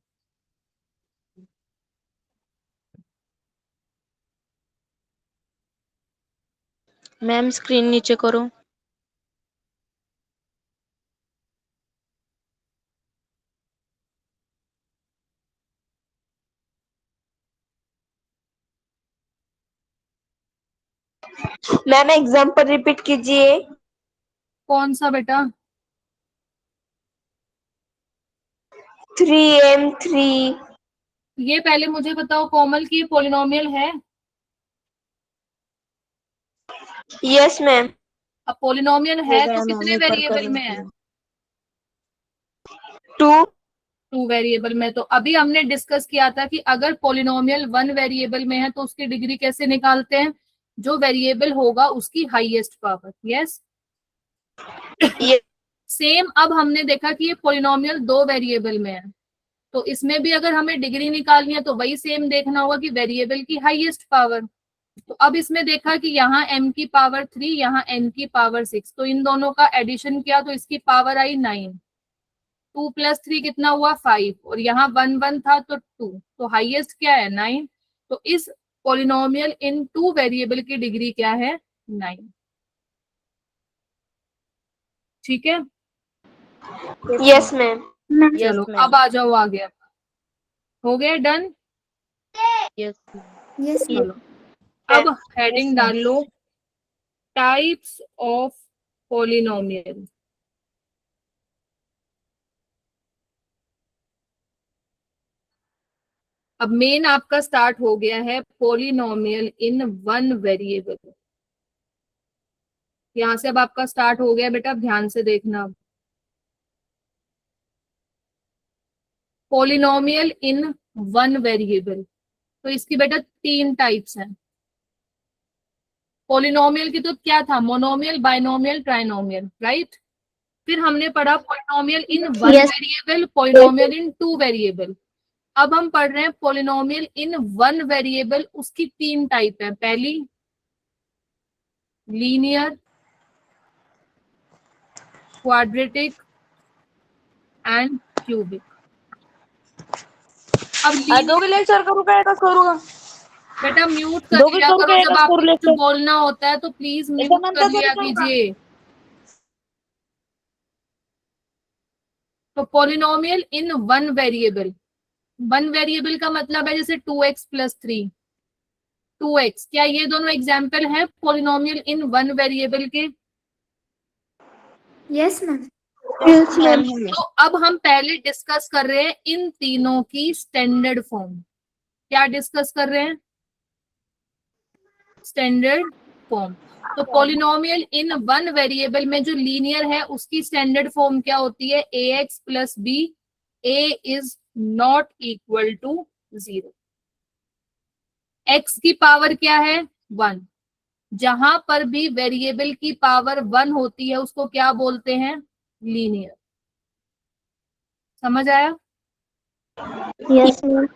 मैम स्क्रीन नीचे करो। मैम एग्जाम्पल रिपीट कीजिए। कौन सा बेटा? 3m3। ये पहले मुझे बताओ कोमल की पॉलिनोमियल है? Yes ma'am. अब पॉलिनोमियल हो है तो गया मैम, कितने ऊपर कर वेरिएबल रही में है? हूँ। 2। 2 वेरिएबल में। तो अभी हमने डिस्कस किया था कि अगर पॉलिनोमियल 1 वेरिएबल में है तो उसकी डिग्री कैसे निकालते हैं? जो वेरिएबल होगा उसकी हाईएस्ट पावर। यस। सेम अब हमने देखा कि ये पॉलिनोमियल 2 वेरिएबल में है, तो इसमें भी अगर हमें डिग्री निकालनी है तो वही सेम देखना होगा कि वेरिएबल की हाईएस्ट पावर। तो अब इसमें देखा कि यहाँ m की पावर 3, यहाँ n की पावर 6, तो इन दोनों का एडिशन किया तो इसकी पावर आई 9। 2 + 3 कितना हुआ? 5, और यहाँ 1 1 था तो 2, तो हाईएस्ट क्या है? 9। तो इस पॉलिनोमियल इन 2 वेरिएबल की डिग्री क्या है? 9। ठीक है? Yes ma'am. चलो अब आ जाओ आगे। हो गया? डन? Yes yes ma'am. चलो अब हेडिंग डाल लो, टाइप्स ऑफ पॉलिनोमियल। अब मेन आपका स्टार्ट हो गया है पॉलिनोमियल इन 1 वेरिएबल। यहां से अब आपका स्टार्ट हो गया बेटा, ध्यान से देखना। पॉलिनोमियल इन 1 वेरिएबल, तो इसकी बेटा 3 टाइप्स हैं। पॉलिनोमियल की तो क्या था? Monomial, binomial, trinomial, right? फिर हमने पढ़ा पॉलिनोमियल इन 1 वेरिएबल, पॉलिनोमियल इन 2 वेरिएबल। अब हम पढ़ रहे हैं पॉलिनोमियल इन 1 वेरिएबल, उसकी 3 टाइप है। पहली लीनियर, क्वाड्रेटिक एंड क्यूबिक। अब दोघे लेक्चर करू का एकच करू का? बेटा म्यूट कर दोघे लिया करू करो, का जब एकच आपको करू कुछ लेक्चर? बोलना होता है तो प्लीज म्यूट त्याच्यानंतर कर तरी लिया करू का? कीजिए। तो पॉलिनोमियल इन 1 वेरिएबल, 1 वेरिएबल का मतलब है जैसे 2x + 3, 2x, क्या ये दोनों एग्जाम्पल हैं पॉलिनोमियल इन 1 वेरिएबल के? Yes ma'am. Yes ma'am. तो अब हम पहले डिस्कस कर रहे हैं इन तीनों की स्टैंडर्ड फॉर्म। क्या डिस्कस कर रहे हैं? Standard form. तो पॉलिनोमियल इन 1 वेरिएबल में जो लीनियर है उसकी स्टैंडर्ड फॉर्म क्या होती है? ax + b, a is not equal to 0। x की पावर क्या है? 1। जहां पर भी वेरिएबल की पावर 1 होती है उसको क्या बोलते हैं? लीनियर। समझ आया? Yes ma'am.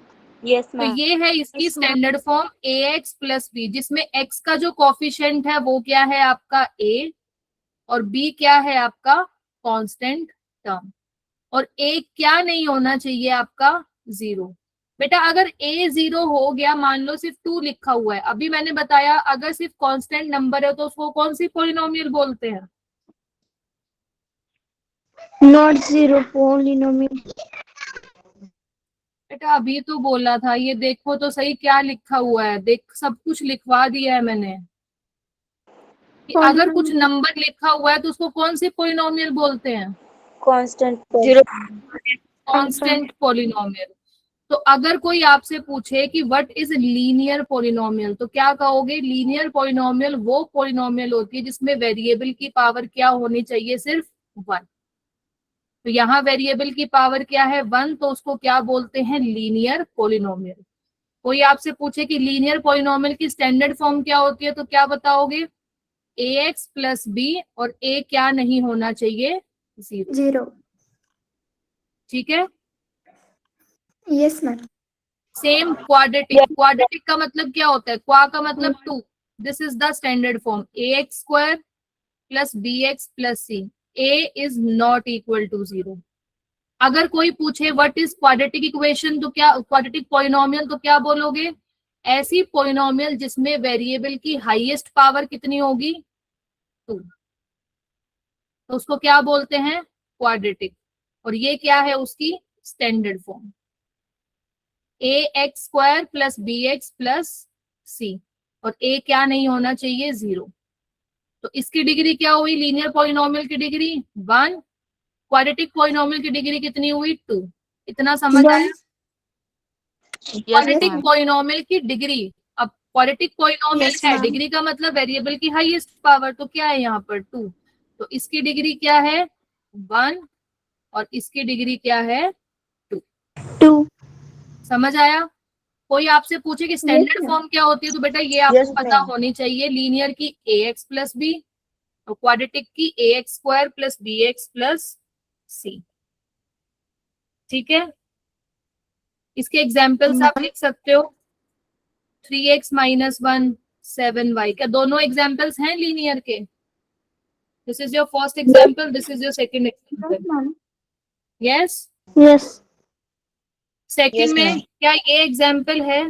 Yes, तो ma'am. ये है इसकी standard form ax plus b, जिसमें x का जो कोफिशिएंट है वो क्या है आपका a और b क्या है आपका कांस्टेंट टर्म, और a क्या नहीं होना चाहिए आपका 0। बेटा अगर a 0 हो गया, मान लो सिर्फ 2 लिखा हुआ है, अभी मैंने बताया अगर सिर्फ कांस्टेंट नंबर है तो उसको कौन सी पॉलिनोमियल बोलते हैं? Not zero polynomial. बेटा अभी तो बोला था, ये देखो तो सही क्या लिखा हुआ है, देख सब कुछ लिखवा दिया है मैंने कि अगर कुछ नंबर लिखा हुआ है तो उसको कौन सी पॉलिनोमियल बोलते हैं? Constant. Zero. Constant polynomial. तो अगर कोई आपसे पूछे कि व्हाट इज लीनियर पॉलिनोमियल, तो क्या कहोगे? लीनियर पॉलिनोमियल वो पॉलिनोमियल होती है जिसमें वेरिएबल की पावर क्या होनी चाहिए? सिर्फ 1। तो यहाँ वेरिएबल की पावर क्या है? 1, तो उसको क्या बोलते हैं? Linear polynomial. कोई आपसे पूछे कि लीनियर पॉलिनोमियल की स्टैंडर्ड फॉर्म क्या होती है, तो क्या बताओगे? ax प्लस बी और a क्या नहीं होना चाहिए? 0। जीरो। ठीक है। Yes ma'am. Same quadratic, quadratic का मतलब क्या होता है? क्वा का मतलब 2। This is the standard form ax square plus bx plus c। a is not equal to 0। अगर कोई पूछे व्हाट इज क्वाड्रेटिक इक्वेशन, तो क्या क्वाड्रेटिक पॉलिनोमियल, तो क्या बोलोगे? ऐसी पॉलिनोमियल जिसमें वेरिएबल की हाईएस्ट पावर कितनी होगी? 2। तो उसको क्या बोलते हैं? क्वाड्रेटिक। और ये क्या है उसकी standard form? A x square plus b x plus c, और ए क्या नहीं होना चाहिए? 0। तो इसकी डिग्री क्या हुई? लीनियर पॉलिनोमियल की डिग्री 1। क्वाड्रेटिक पॉलिनोमियल की डिग्री कितनी हुई? 2। इतना समझ आया? Yes, quadratic ma'am. पॉलिनोमियल की डिग्री, अब क्वाड्रेटिक पॉलिनोमियल Yes, है, ma'am. डिग्री का मतलब वेरिएबल की हाईएस्ट पावर, तो क्या है यहाँ पर? 2। तो इसकी डिग्री क्या है? 1, और इसकी डिग्री क्या है? 2। टू। समझ आया? कोई आपसे पूछे कि यस स्टैंडर्ड मैम। फॉर्म क्या होती है, तो बेटा ये Yes, आपको पता ma'am. होनी चाहिए। लीनियर की ax प्लस बी और क्वाड्रेटिक की ax square plus bx plus c. ठीक है। इसके एग्जाम्पल्स आप लिख सकते हो। 3x माइनस 1 7y, क्या दोनों एग्जाम्पल्स हैं लीनियर के? This is your first example, this is your second yes example. Ma'am. Yes. Yes. Second Yes, में ma'am. क्या ये एग्जाम्पल है?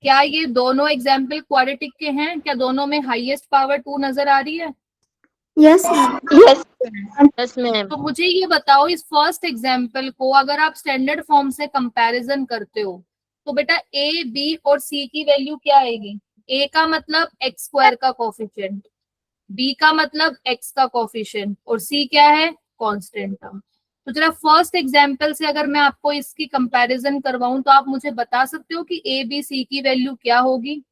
क्या ये दोनों एग्जाम्पल क्वाड्रेटिक के हैं? क्या दोनों में हाईएस्ट पावर 2 नजर आ रही है? Yes ma'am. Yes, ma'am. Yes, ma'am. तो मुझे ये बताओ, इस फर्स्ट एग्जाम्पल को अगर आप स्टैंडर्ड फॉर्म से कंपैरिजन करते हो तो बेटा ए बी और सी की वैल्यू क्या आएगी? ए का मतलब एक्स स्क्वायर का कोफिशिएंट, बी का मतलब एक्स का कोफिशिएंट, और सी क्या है? Constant term. तो जरा फर्स्ट एग्जाम्पल से अगर मैं आपको इसकी कंपैरिजन करवाऊं तो आप मुझे बता सकते हो कि ए बी सी की वैल्यू क्या होगी?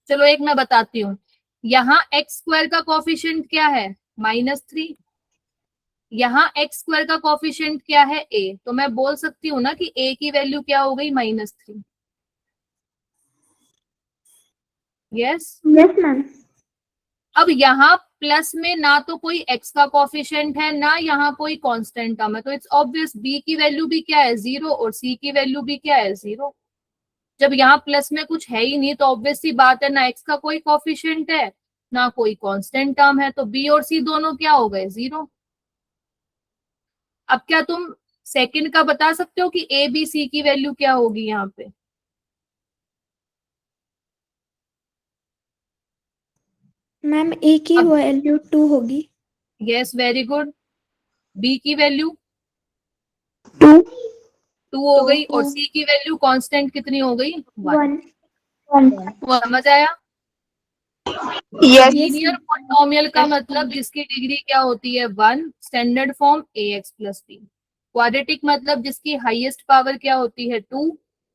चलो एक मैं बताती हूँ। यहाँ एक्स स्क्वायर का कोफिशिएंट क्या है? -3। यहाँ एक्स स्क्वायर का कोफिशिएंट क्या है? ए। तो मैं बोल सकती हूँ ना कि ए की वैल्यू क्या हो गई? -3। यस। Yes ma'am. अब यहाँ प्लस में ना तो कोई एक्स का कोफिशिएंट है ना यहाँ कोई कांस्टेंट टर्म है, तो इट्स ऑब्वियस बी की वैल्यू भी क्या है? 0, और सी की वैल्यू भी क्या है? 0। जब यहाँ प्लस में कुछ है ही नहीं तो ऑब्वियस सी बात है, ना एक्स का कोई कोफिशिएंट है ना कोई कांस्टेंट टर्म है, तो बी और सी दोनों क्या हो गए? 0। अब क्या तुम सेकंड का बता सकते हो कि ए बी सी की वैल्यू क्या होगी यहाँ पे? मैम ए की अब वैल्यू 2 होगी। Yes, very good. बी की वैल्यू 2। 2 हो गई, और 2। सी की वैल्यू कांस्टेंट कितनी हो गई? 1। 1। 1। समझ आया? Yes. यस लीनियर पॉलिनोमियल का मतलब जिसकी डिग्री क्या होती है? 1। Standard form ax plus b. Quadratic मतलब जिसकी हाईएस्ट पावर क्या होती है? 2।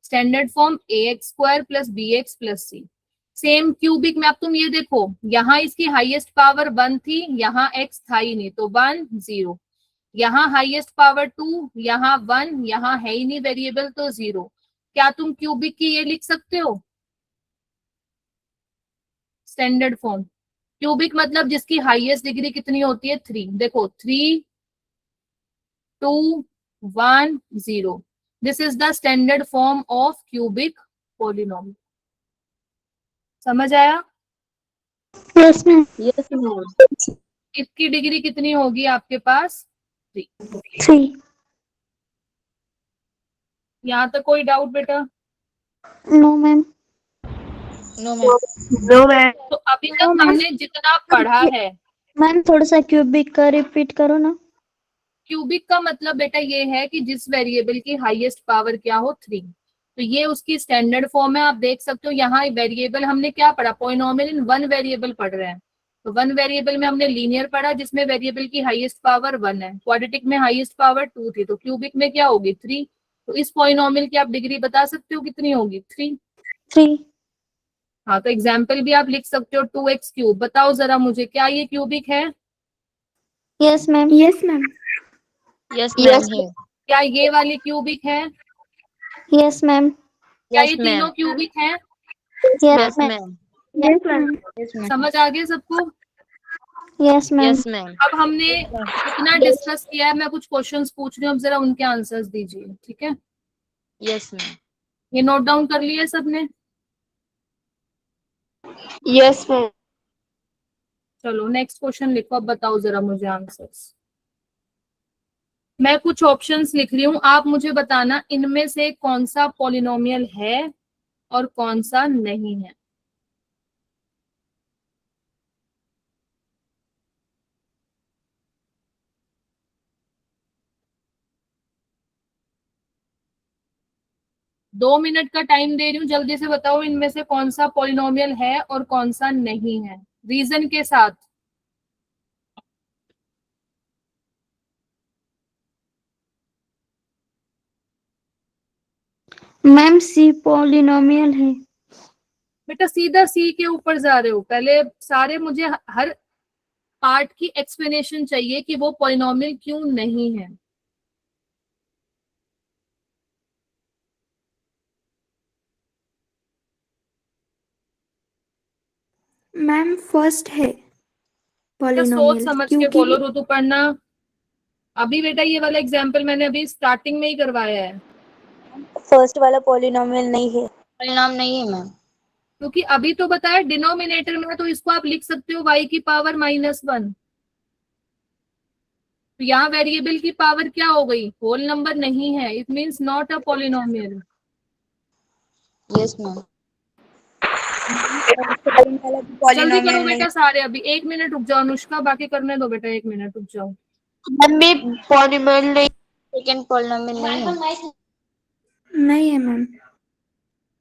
Standard form ax square plus bx plus c. Same cubic में अब तुम ये देखो, यहाँ इसकी हाईएस्ट पावर 1 थी, यहाँ x था ही नहीं तो 1 0। यहाँ हाईएस्ट पावर 2, यहाँ 1, यहाँ है ही नहीं वेरिएबल तो 0। क्या तुम क्यूबिक की ये लिख सकते हो स्टैंडर्ड फॉर्म? क्यूबिक मतलब जिसकी हाईएस्ट डिग्री कितनी होती है 3। देखो 3 2 1 0, this is the standard form of cubic polynomial. समझ आया? Yes ma'am. Yes, ma'am. इसकी डिग्री कितनी होगी आपके पास 3। 3। यहाँ तक कोई डाउट बेटा? No ma'am. No, ma'am. No, ma'am. तो अभी तक हमने जितना पढ़ा है, मैम थोड़ा सा क्यूबिक का रिपीट करो ना। क्यूबिक का मतलब बेटा ये है कि जिस वेरिएबल की हाईएस्ट पावर क्या हो 3, तो ये उसकी स्टैंडर्ड फॉर्म है। आप देख सकते हो यहाँ वेरिएबल हमने क्या पढ़ा, पॉलिनोमियल इन वन वेरिएबल पढ़ रहे हैं। तो वन वेरिएबल में हमने लीनियर पढ़ा जिसमें वेरिएबल की हाईएस्ट पावर 1 है, क्वाड्रेटिक में हाईएस्ट पावर 2 थी, तो क्यूबिक में क्या होगी 3। तो इस पॉलिनोमियल की आप डिग्री बता सकते हो कितनी होगी 3। 3। हाँ, तो एग्जाम्पल भी आप लिख सकते हो 2x क्यूब। बताओ जरा मुझे, क्या ये क्यूबिक है? Yes ma'am. Yes ma'am. Yes, ma'am. Here. क्या ये वाली क्यूबिक है? Yes ma'am. क्या ये Yes, तीनों ma'am. क्यूबिक हैं? Yes, ma'am. Yes ma'am. Yes, ma'am. समझ आ गया सबको? Yes ma'am. Yes, ma'am. अब हमने इतना डिस्कस किया है, मैं कुछ क्वेश्चंस पूछ रही हूँ, अब जरा उनके आंसर्स दीजिए, ठीक है? Yes, ma'am. ये नोट डाउन कर लिया सबने? Yes, ma'am. चलो नेक्स्ट क्वेश्चन लिखो, अब बताओ जरा मुझे आंसर्स। मैं कुछ ऑप्शंस लिख रही हूँ, आप मुझे बताना इनमें से कौन सा पॉलिनोमियल है और कौन सा नहीं है। दो मिनट का टाइम दे रही हूँ, जल्दी से बताओ इनमें से कौन सा पॉलिनोमियल है और कौन सा नहीं है, रीजन के साथ। मैम सी पॉलिनोमियल है। बेटा सीधा सी के ऊपर जा रहे हो, पहले सारे मुझे हर पार्ट की एक्सप्लेनेशन चाहिए कि वो पॉलिनोमियल क्यों नहीं है। मैम फर्स्ट है बेटा सोच पॉलिनोमियल समझ के क्योंकि बोलो, ऋतु पढ़ना। अभी बेटा ये वाला एग्जाम्पल मैंने अभी स्टार्टिंग में ही करवाया है, फर्स्ट वाला पॉलिनोमियल नहीं है। परिणाम नहीं है मैम। क्योंकि अभी तो बताया डिनोमिनेटर में है, तो इसको आप लिख सकते हो y की पावर -1। तो यहाँ वेरिएबल की पावर क्या हो गई, होल नंबर नहीं है, it means not a polynomial. Yes, ma'am. Second वाला भी जल्दी करो पॉलिनोमियल नहीं बेटा सारे, अभी 1 मिनट रुक जाओ अनुष्का, बाकी करने दो बेटा, 1 मिनट रुक जाओ। मम्मी पॉलिनोमियल नहीं। Second polynomial नहीं है। नहीं है मैम।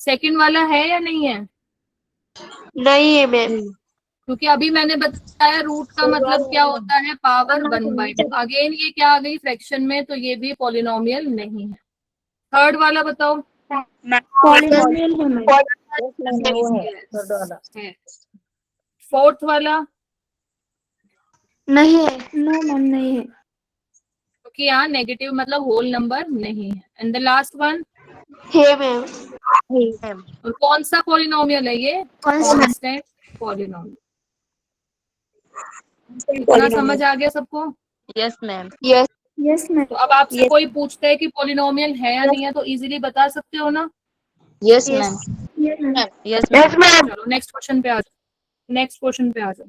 सेकंड वाला है या नहीं है? नहीं है मैम। क्योंकि अभी मैंने बताया रूट का मतलब क्या होता है, पावर 1/2। अगेन ये क्या आ गई फ्रैक्शन में, तो ये भी पॉलिनोमियल नहीं है। थर्ड वाला बताओ। पॉलिनोमियल है मैम। Yes, ma'am. वो है थर्ड वाला। फोर्थ वाला, नहीं है। नो मैम नहीं है। क्योंकि यहाँ नेगेटिव मतलब होल नंबर नहीं है। एंड द लास्ट वन, है मैम। मैम। और कौन सा पॉलिनोमियल है ये, कांस्टेंट पॉलिनोमियल। इतना समझ आ गया सबको? Yes, ma'am. Yes. Yes ma'am. तो अब आपसे Yes. कोई पूछता है कि पॉलिनोमियल है या नहीं है, तो इजीली बता सकते हो ना? Yes, ma'am. Yes ma'am. Yes, yes ma'am. Ma'am. चलो नेक्स्ट क्वेश्चन पे आ जाओ, नेक्स्ट क्वेश्चन पे आ जाओ।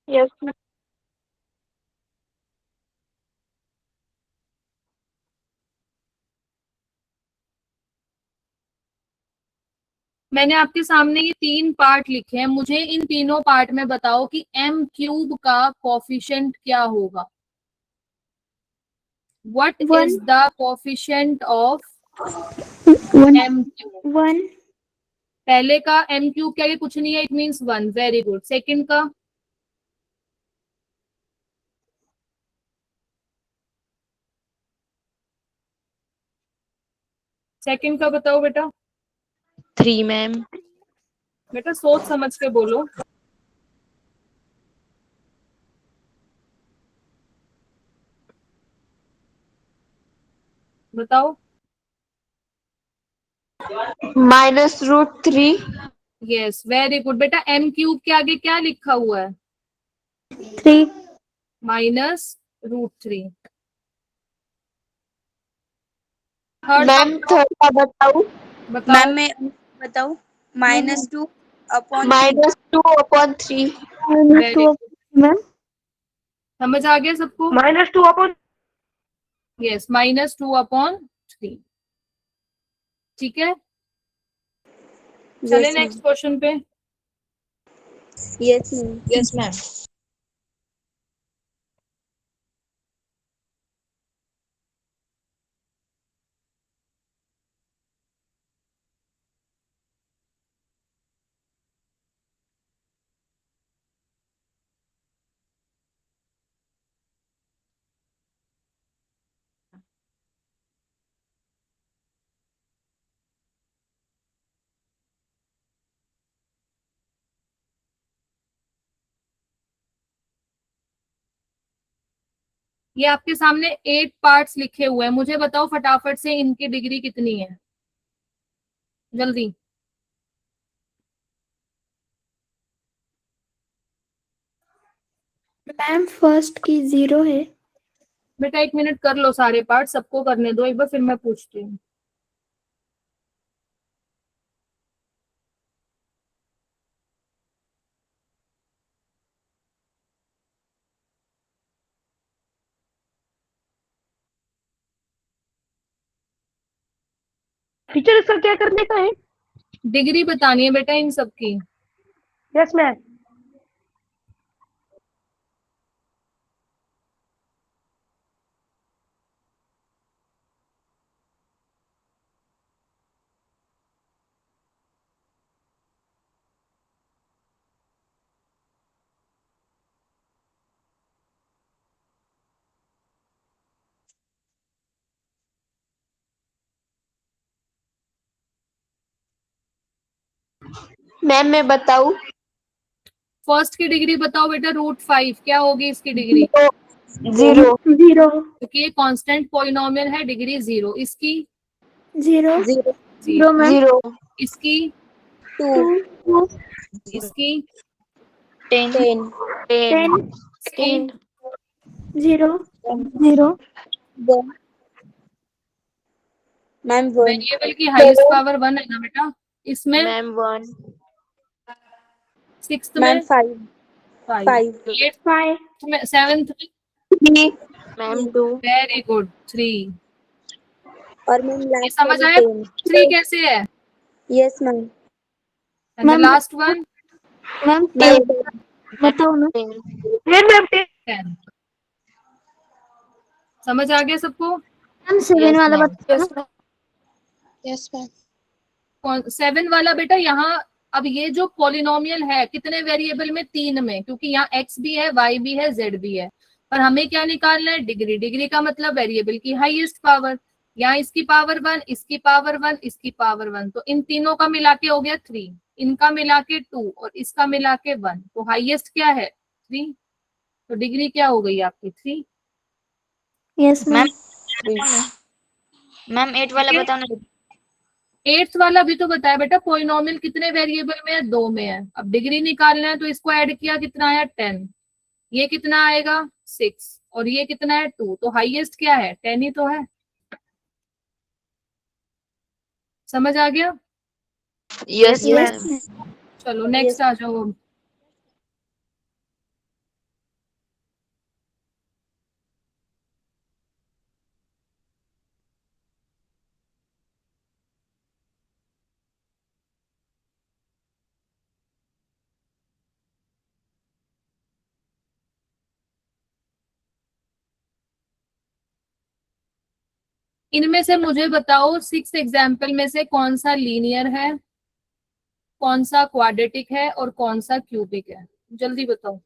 Yes ma'am. मैंने आपके सामने ये 3 पार्ट लिखे हैं, मुझे इन तीनों पार्ट में बताओ कि m क्यूब का कोफिशिएंट क्या होगा। What one. Is the coefficient of one. m cube? 1। पहले का m क्यूब क्या, ये कुछ नहीं है, it means 1। Very good. Second का, सेकंड का बताओ बेटा। 3, ma'am. बेटा सोच समझ के बोलो। बताओ। -√3 यस, वेरी गुड बेटा। m क्यूब के आगे क्या लिखा हुआ है? 3 -√3। थर्ड मैम थर्ड का बताऊं? बताओ। मैं बताऊं? -2 अपॉन 3। -2/3 very -2 good. मैम। समझ आ गया सबको? -2/। यस, -2/3। ठीक है, चले यस मैम। नेक्स्ट क्वेश्चन पे। Yes ma'am. Yes ma'am. ये आपके सामने 8 पार्ट्स लिखे हुए हैं, मुझे बताओ फटाफट से इनकी डिग्री कितनी है, जल्दी। मैम फर्स्ट की 0 है। बेटा 1 मिनट कर लो, सारे पार्ट सबको करने दो एक बार, फिर मैं पूछती हूँ। टीचर इसका क्या करने का है? डिग्री बतानी है बेटा इन सब की। Yes ma'am. मैम मैं बताऊं? फर्स्ट की डिग्री बताओ बेटा, √5 क्या होगी इसकी डिग्री? 0। 0 क्योंकि ये कांस्टेंट पॉलिनोमियल है, डिग्री 0। इसकी 0 0 0 मैम। 0। इसकी 2 2 इसकी 10 10 10 इसकी 0 0 1 मैम 1 वेरिएबल की हाईएस्ट पावर 1 है ना बेटा? इसमें मैम 1 सिक्स्थ मैम में 5 5, 5 एट्थ 5 में, सेवेंथ में 3। Ma'am 2 very good 3। और मैम ये लास्ट समझ वाली आया 10। 3 कैसे है? Yes ma'am. And the ma'am last one ma'am ma'am 10 बताओ ना। 10 मैम 10। समझ आ गया सबको? मैम 7 यस वाला मैम। बताओ ना। Yes ma'am. 7 वाला बेटा यहाँ, अब ये जो पॉलिनोमियल है कितने वेरिएबल में? 3 में, क्योंकि यहाँ x भी है, y भी है, z भी है। पर हमें क्या निकालना है? डिग्री। डिग्री का मतलब वेरिएबल की हाईएस्ट पावर। यहाँ इसकी पावर 1, इसकी पावर 1, इसकी पावर 1, तो इन तीनों का मिला के हो गया 3, इनका मिला के 2 और इसका मिला के 1, तो हाईएस्ट क्या है? 3। तो डिग्री क्या हो गई आपकी? 3। Yes ma'am ma'am. मैम 8 वाला ठीक है, बताओ ना। 8th वाला भी तो बताया बेटा, पॉलिनोमियल कितने वेरिएबल में है? 2 में है। अब डिग्री निकालना है तो इसको ऐड किया, कितना आया? 10। ये कितना आएगा? 6। और ये कितना है? 2। तो हाईएस्ट क्या है? 10 ही तो है। समझ आ गया? Yes yes ma'am. चलो नेक्स्ट यस आ जाओ अब। इनमें से मुझे बताओ 6 एग्जाम्पल में से कौन सा लीनियर है, कौन सा क्वाड्रेटिक है और कौन सा क्यूबिक है? जल्दी बताओ।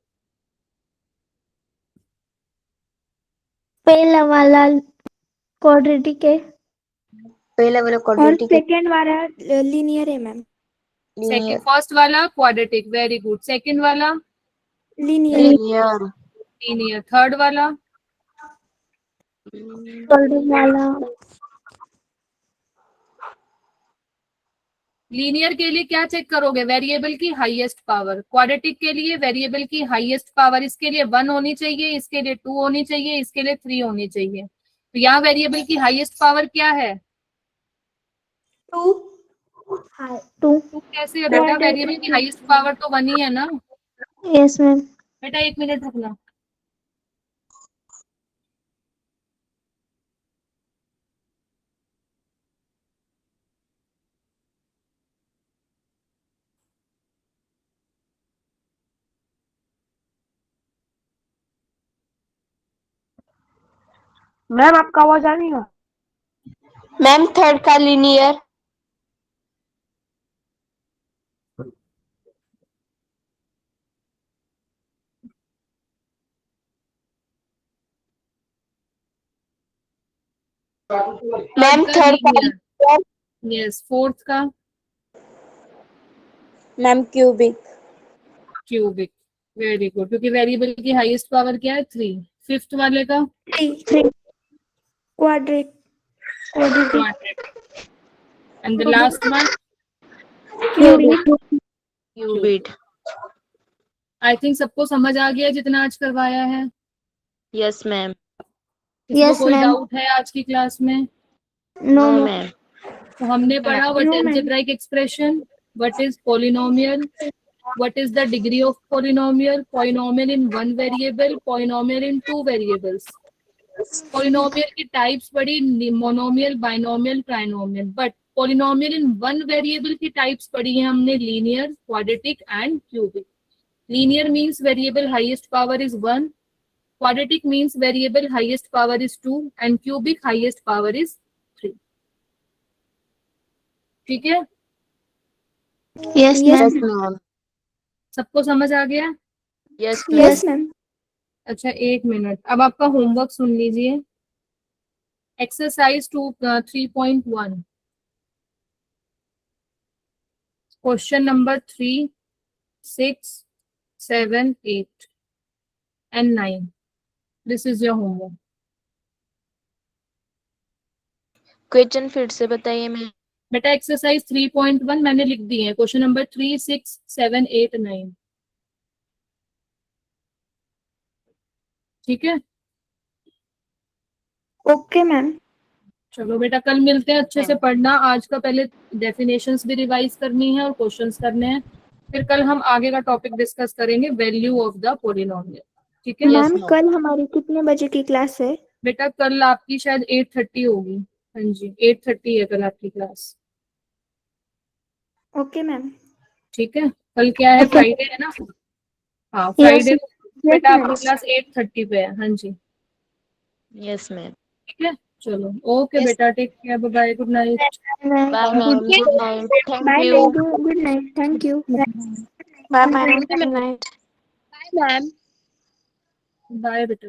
पहला वाला क्वाड्रेटिक है पहला वाला और क्वाड्रेटिक है। सेकंड वाला लीनियर है मैम। सेकंड, लीनियर फर्स्ट वाला क्वाड्रेटिक, वेरी गुड। सेकंड वाला लीनियर लीनियर लीनियर। थर्ड वाला थर्ड वाला लीनियर के लिए क्या चेक करोगे? वेरिएबल की हाईएस्ट पावर। क्वाड्रेटिक के लिए वेरिएबल की हाईएस्ट पावर, इसके लिए 1 होनी चाहिए, इसके लिए 2 होनी चाहिए, इसके लिए 3 होनी चाहिए। तो यहाँ वेरिएबल की हाईएस्ट पावर क्या है? 2 2 2 कैसे है बेटा? वेरिएबल की हाईएस्ट पावर तो 1 ही है ना। Yes ma'am. बेटा 1 मिनट रुकना। मैम आपका आवाज आ रही है? मैम थर्ड का लीनियर। मैम का थर्ड का लीनियर। लीनियर। यस। फोर्थ का ma'am cubic. Cubic. Very good, क्योंकि वेरिएबल की हाईएस्ट पावर क्या है? 3। फिफ्थ वाले का 3 quadratic quadratic. And the last one cubic. Cubic. I think सबको समझ आ गया जितना आज करवाया है। Yes ma'am. किसी को यस कोई मैम। डाउट है आज की क्लास में? No no no ma'am. तो हमने पढ़ा what no ma'am. algebraic expression, what is polynomial, what is the degree of polynomial, polynomial in one variable, polynomial in two variables, polynomial की types पढ़ी, monomial, binomial, trinomial. But polynomial in one variable की types पढ़ी है हमने, linear, quadratic and cubic. Linear means variable highest power is 1, quadratic means variable highest power is 2 and cubic highest power is 3। ठीक है, yes yes ma'am. Ma'am. सबको समझ आ गया? Yes ma'am. Yes ma'am. अच्छा 1 मिनट, अब आपका होमवर्क सुन लीजिए। Exercise 3.1, question number 3, 6, 7, 8 and 9। This is your homework. Question फिर से बताइए मैम। बेटा एक्सरसाइज 3.1 मैंने लिख दी है, क्वेश्चन नंबर 3, 6, 7, 8, 9। ठीक है, ओके मैम। चलो बेटा कल मिलते हैं। अच्छे से पढ़ना आज का, पहले डेफिनेशंस भी रिवाइज करनी है और क्वेश्चंस करने हैं। फिर कल हम आगे का टॉपिक डिस्कस करेंगे, वैल्यू ऑफ द पोलिनोमियल। ठीक है Yes, मैम ma'am. कल हमारी कितने बजे की क्लास है? बेटा, कल आपकी शायद 8:30 होगी। हाँ जी 8:30 है कल आपकी क्लास। Okay ma'am. ठीक है, कल क्या है? ओके। फ्राइडे है ना। हाँ यस फ्राइडे। यस बेटा मैम। आपकी क्लास 8:30 पे है। हाँ जी Yes, ma'am. ठीक है, चलो ओके यस बेटा, take care, bye bye, good night. Bye, ma'am. Good night. Thank bye you. Ma'am. Good night. Thank you. Bye, ma'am. Good night. Ma'am. Bye बेटा।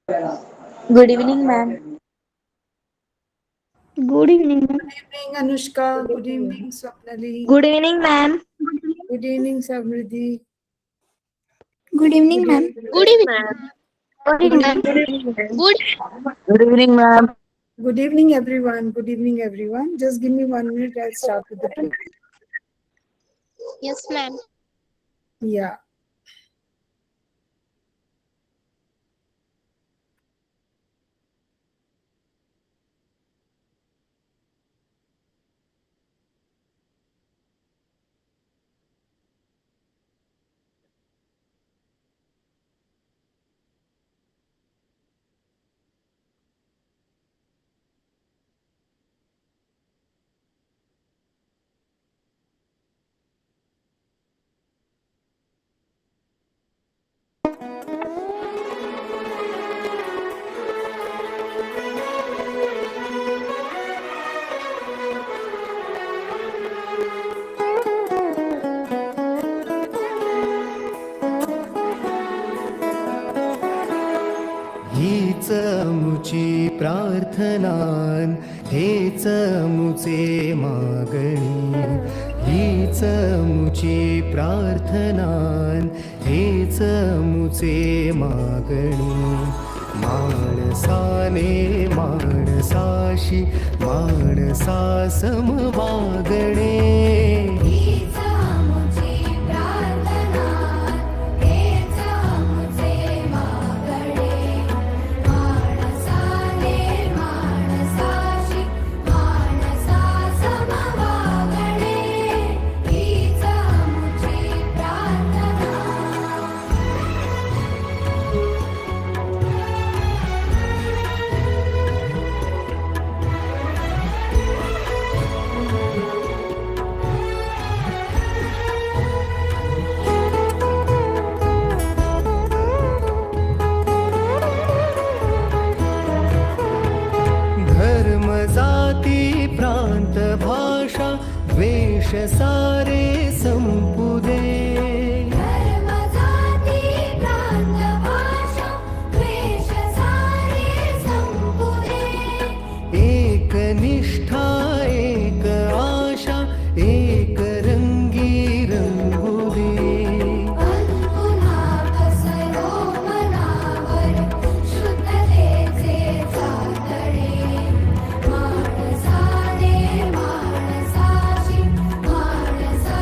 Good evening, ma'am. Good evening, ma'am. Good evening, Anushka. Good evening, Swapnali. Good evening, ma'am. Good evening, Samriddhi. Good evening, Good ma'am. evening. Good evening, ma'am. Good evening. Good. Good evening, ma'am. Good evening, everyone. Good evening, everyone. Just give me 1 minute. I'll start with the class. Yes, ma'am. Yeah. हीच मुची प्रार्थनान हेच मुचे मागणी हीच मुची प्रार्थनान हेच मुचे मागणी माणसाने माणसाशी माणसा सम वागणे धर्म जाती प्रांत भाषा द्वेष सारे संपुदे एक निष्ठा एक आशा एक रंगी रंगुदे माणसाने माणसाशी माणसा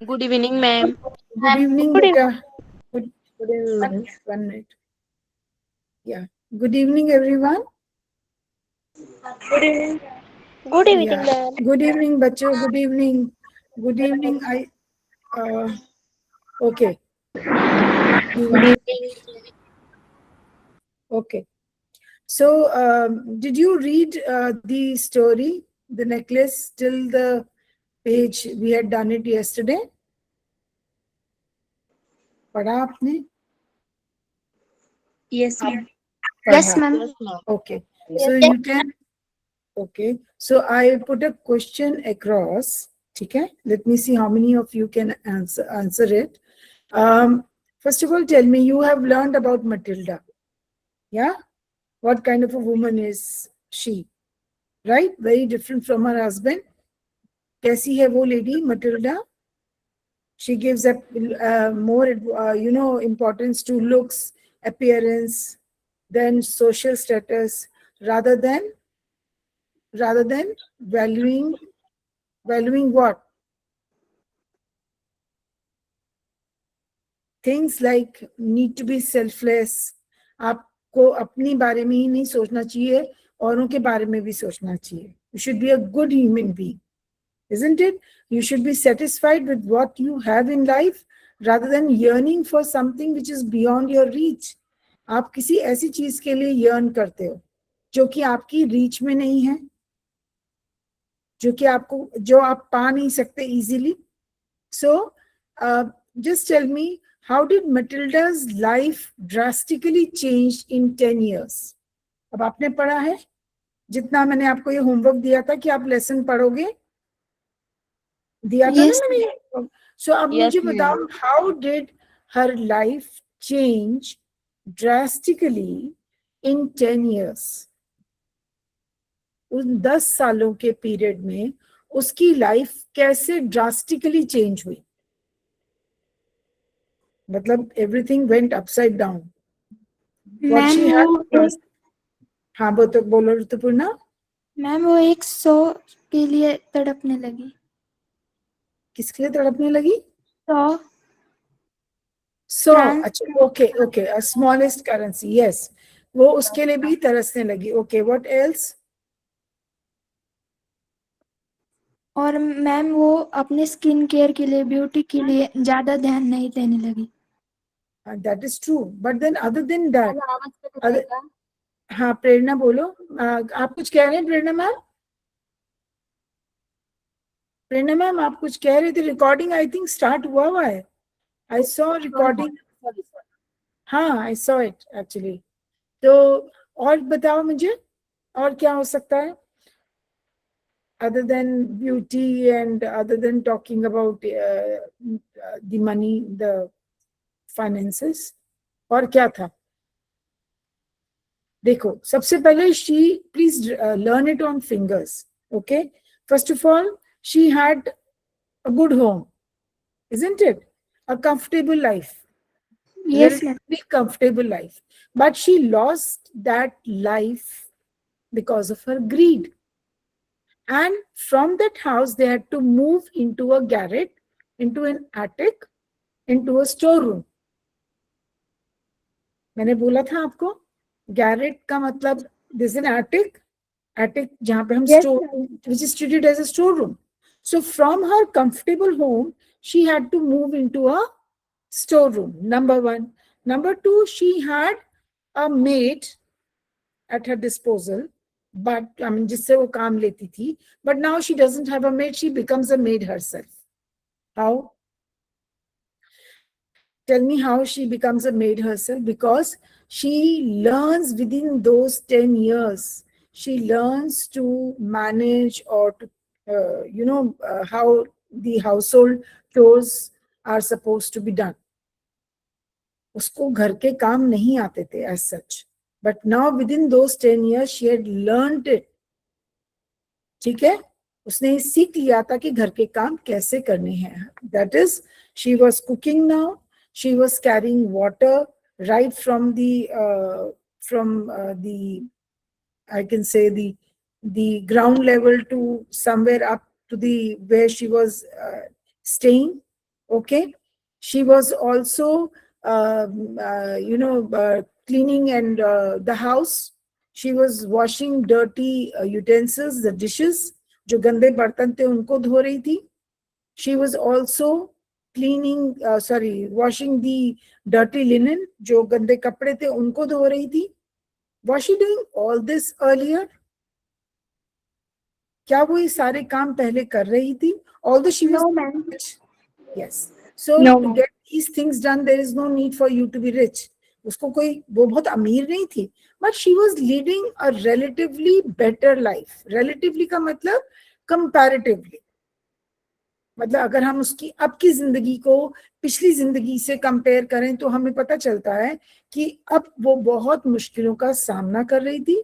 Good evening, ma'am. Good evening, Good beta. Good evening. 1 minute. Yeah. Good evening, everyone. Good evening. Good evening, Yeah. ma'am. Good evening, bacho. Good evening. Good evening. Okay. Okay. So, did you read the story, the necklace, till the page we had done it yesterday? पढ़ा आपने? Yes, ma'am. Yes, पढ़ा. ma'am. Okay. So you can. Okay. So I put a question across. Okay. Let me see how many of you can answer it. First of all, tell me, you have learned about Matilda. Yeah. What kind of a woman is she? Right? Very different from her husband. कैसी है वो lady, Matilda? She gives up more, importance to looks, appearance, than social status, rather than valuing what? Things like need to be selfless. आपको अपनी बारे में ही नहीं सोचना चाहिए, औरों के बारे में भी सोचना चाहिए. You should be a good human being, isn't it? You should be satisfied with what you have in life rather than yearning for something which is beyond your reach. आप किसी ऐसी चीज के लिए yearn करते हो जो कि आपकी रीच में नहीं है, जो आप पा नहीं सकते easily. So, just tell me, how did Matilda's life drastically change in 10 years? अब आपने पढ़ा है, जितना मैंने आपको ये होमवर्क दिया था कि आप लेसन पढ़ोगे, दिया था Yes. ना मैंने. So अब मुझे बताओ, how did her life change drastically in 10 years? उन 10 सालों के पीरियड में उसकी लाइफ कैसे ड्रास्टिकली चेंज हुई? मतलब everything went upside down. What she had first. हाँ वो तो बोलो ऋतुपूर्णा. मैम वो एक 100 के लिए तड़पने लगी. किसके लिए तड़पने लगी? 100. So, अच्छा, okay, a smallest currency, yes. वो उसके लिए भी तरसने लगी. Okay, what else? और मैम वो अपने स्किन केयर के लिए, ब्यूटी के लिए ज्यादा ध्यान नहीं देने लगी. That is true. But then other than that, हाँ प्रेरणा बोलो. आप कुछ कह रहे हैं प्रेरणा मैम? प्रेरणा मैम आप कुछ कह रहे थे. रिकॉर्डिंग आई थिंक स्टार्ट हुआ है. I saw recording. हाँ आई सॉ इट एक्चुअली. तो और बताओ मुझे, और क्या हो सकता है other than beauty and other than talking about the money, the finances? और क्या था? देखो सबसे पहले she, please learn it on fingers. Okay, first of all, she had a good home, isn't it? A comfortable life. Yes, ma'am. Relatively comfortable life, but she lost that life because of her greed. And from that house they had to move into a garret, into an attic, into a storeroom. मैंने बोला था आपको, garret का मतलब this is an attic जहाँ पे हम store, which is treated as a storeroom. So from her comfortable home she had to move into a storeroom. Number one. Number two, she had a maid at her disposal, but I mean जिससे वो काम लेती थी. But now she doesn't have a maid, she becomes a maid herself. How? Tell me how she becomes a maid herself. Because she learns within those 10 years, she learns to manage or to, how the household chores are supposed to be done. उसको घर के काम नहीं आते थे as such. But now within those 10 years, she had learned it. ठीक है, उसने सीख लिया था कि घर के काम कैसे करने हैं. That is, she was cooking now. She was carrying water right from the I can say the ground level to somewhere up to the where she was staying. Okay. She was also, cleaning and the house. She was washing dirty utensils, the dishes. जो गंदे बर्तन थे उनको धो रही थी. She was also washing the dirty linen. जो गंदे कपड़े थे उनको धो रही थी. Was she doing all this earlier? क्या वो ये सारे काम पहले कर रही थी? Although she was No, ma'am. rich. Yes. So No, to ma'am. get these things done, there is no need for you to be rich. उसको कोई वो बहुत अमीर नहीं थी, but she was leading a relatively better life. Relatively का मतलब comparatively. मतलब अगर हम उसकी अब की जिंदगी को पिछली जिंदगी से कंपेयर करें तो हमें पता चलता है कि अब वो बहुत मुश्किलों का सामना कर रही थी.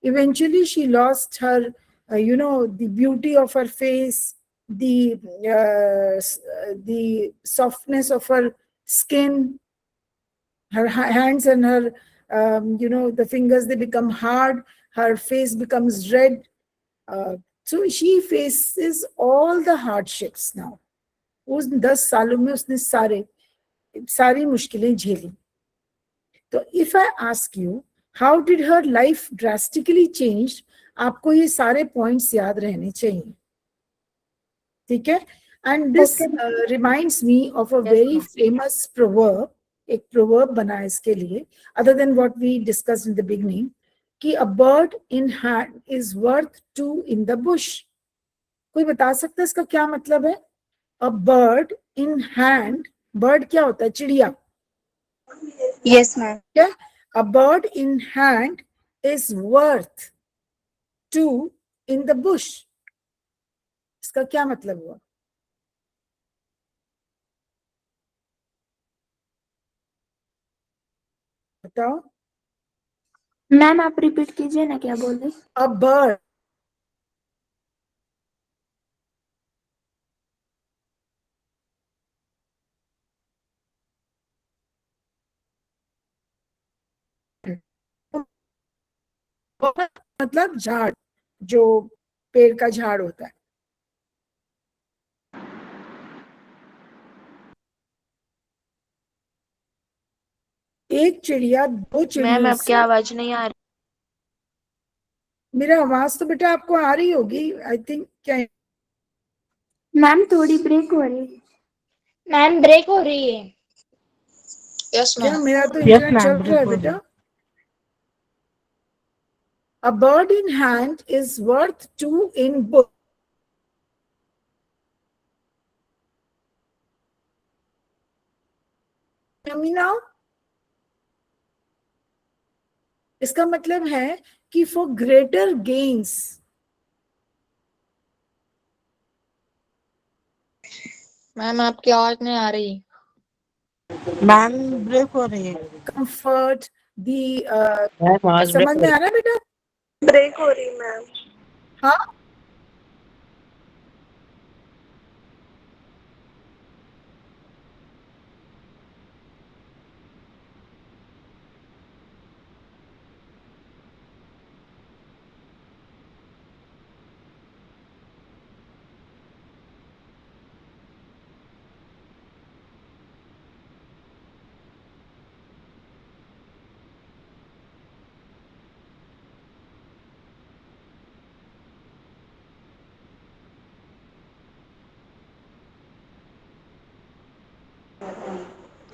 Eventually she lost her, the beauty of her face, the softness of her skin, her hands and her, the fingers, they become hard, her face becomes red. So she faces all the hardships now. उस 10 सालों में उसने सारी मुश्किलें झेली. तो if I ask you, how did her life drastically change? आपको ये सारे points याद रहने चाहिए. ठीक है? And this reminds me of a very famous proverb. एक proverb बना है इसके लिए, other than what we discussed in the beginning, कि a bird in hand is worth two in the bush. कोई बता सकता है इसका क्या मतलब है? A bird in hand, bird क्या होता है? चिड़िया. Yes, ma'am. Yeah? A bird in hand is worth two in the bush. इसका क्या मतलब हुआ? बताओ. मैम आप रिपीट कीजिए ना, क्या बोल रहे? A bird मतलब झाड़, जो पेड़ का झाड़ होता है. एक चिड़िया दो चिड़ियों से. आवाज नहीं आ रही. मेरा आवाज तो बेटा आपको आ रही होगी, आई थिंक. क्या मैम थोड़ी ब्रेक हो रही है. मैम ब्रेक हो रही है. यस क्या? मैम. मेरा तो Yes, इंटरनेट ma'am. चल रहा है बिल्कुल. बेटा. A bird in hand is worth two in book. now इसका मतलब है कि for greater gains, मैम आपकी आवाज नहीं आ रही. मैम ब्रेक हो रही है. comfort, the मैम आवाज ब्रेक समझ हो में रही आ रहा है बेटा? ब्रेक हो रही मैम. हाँ.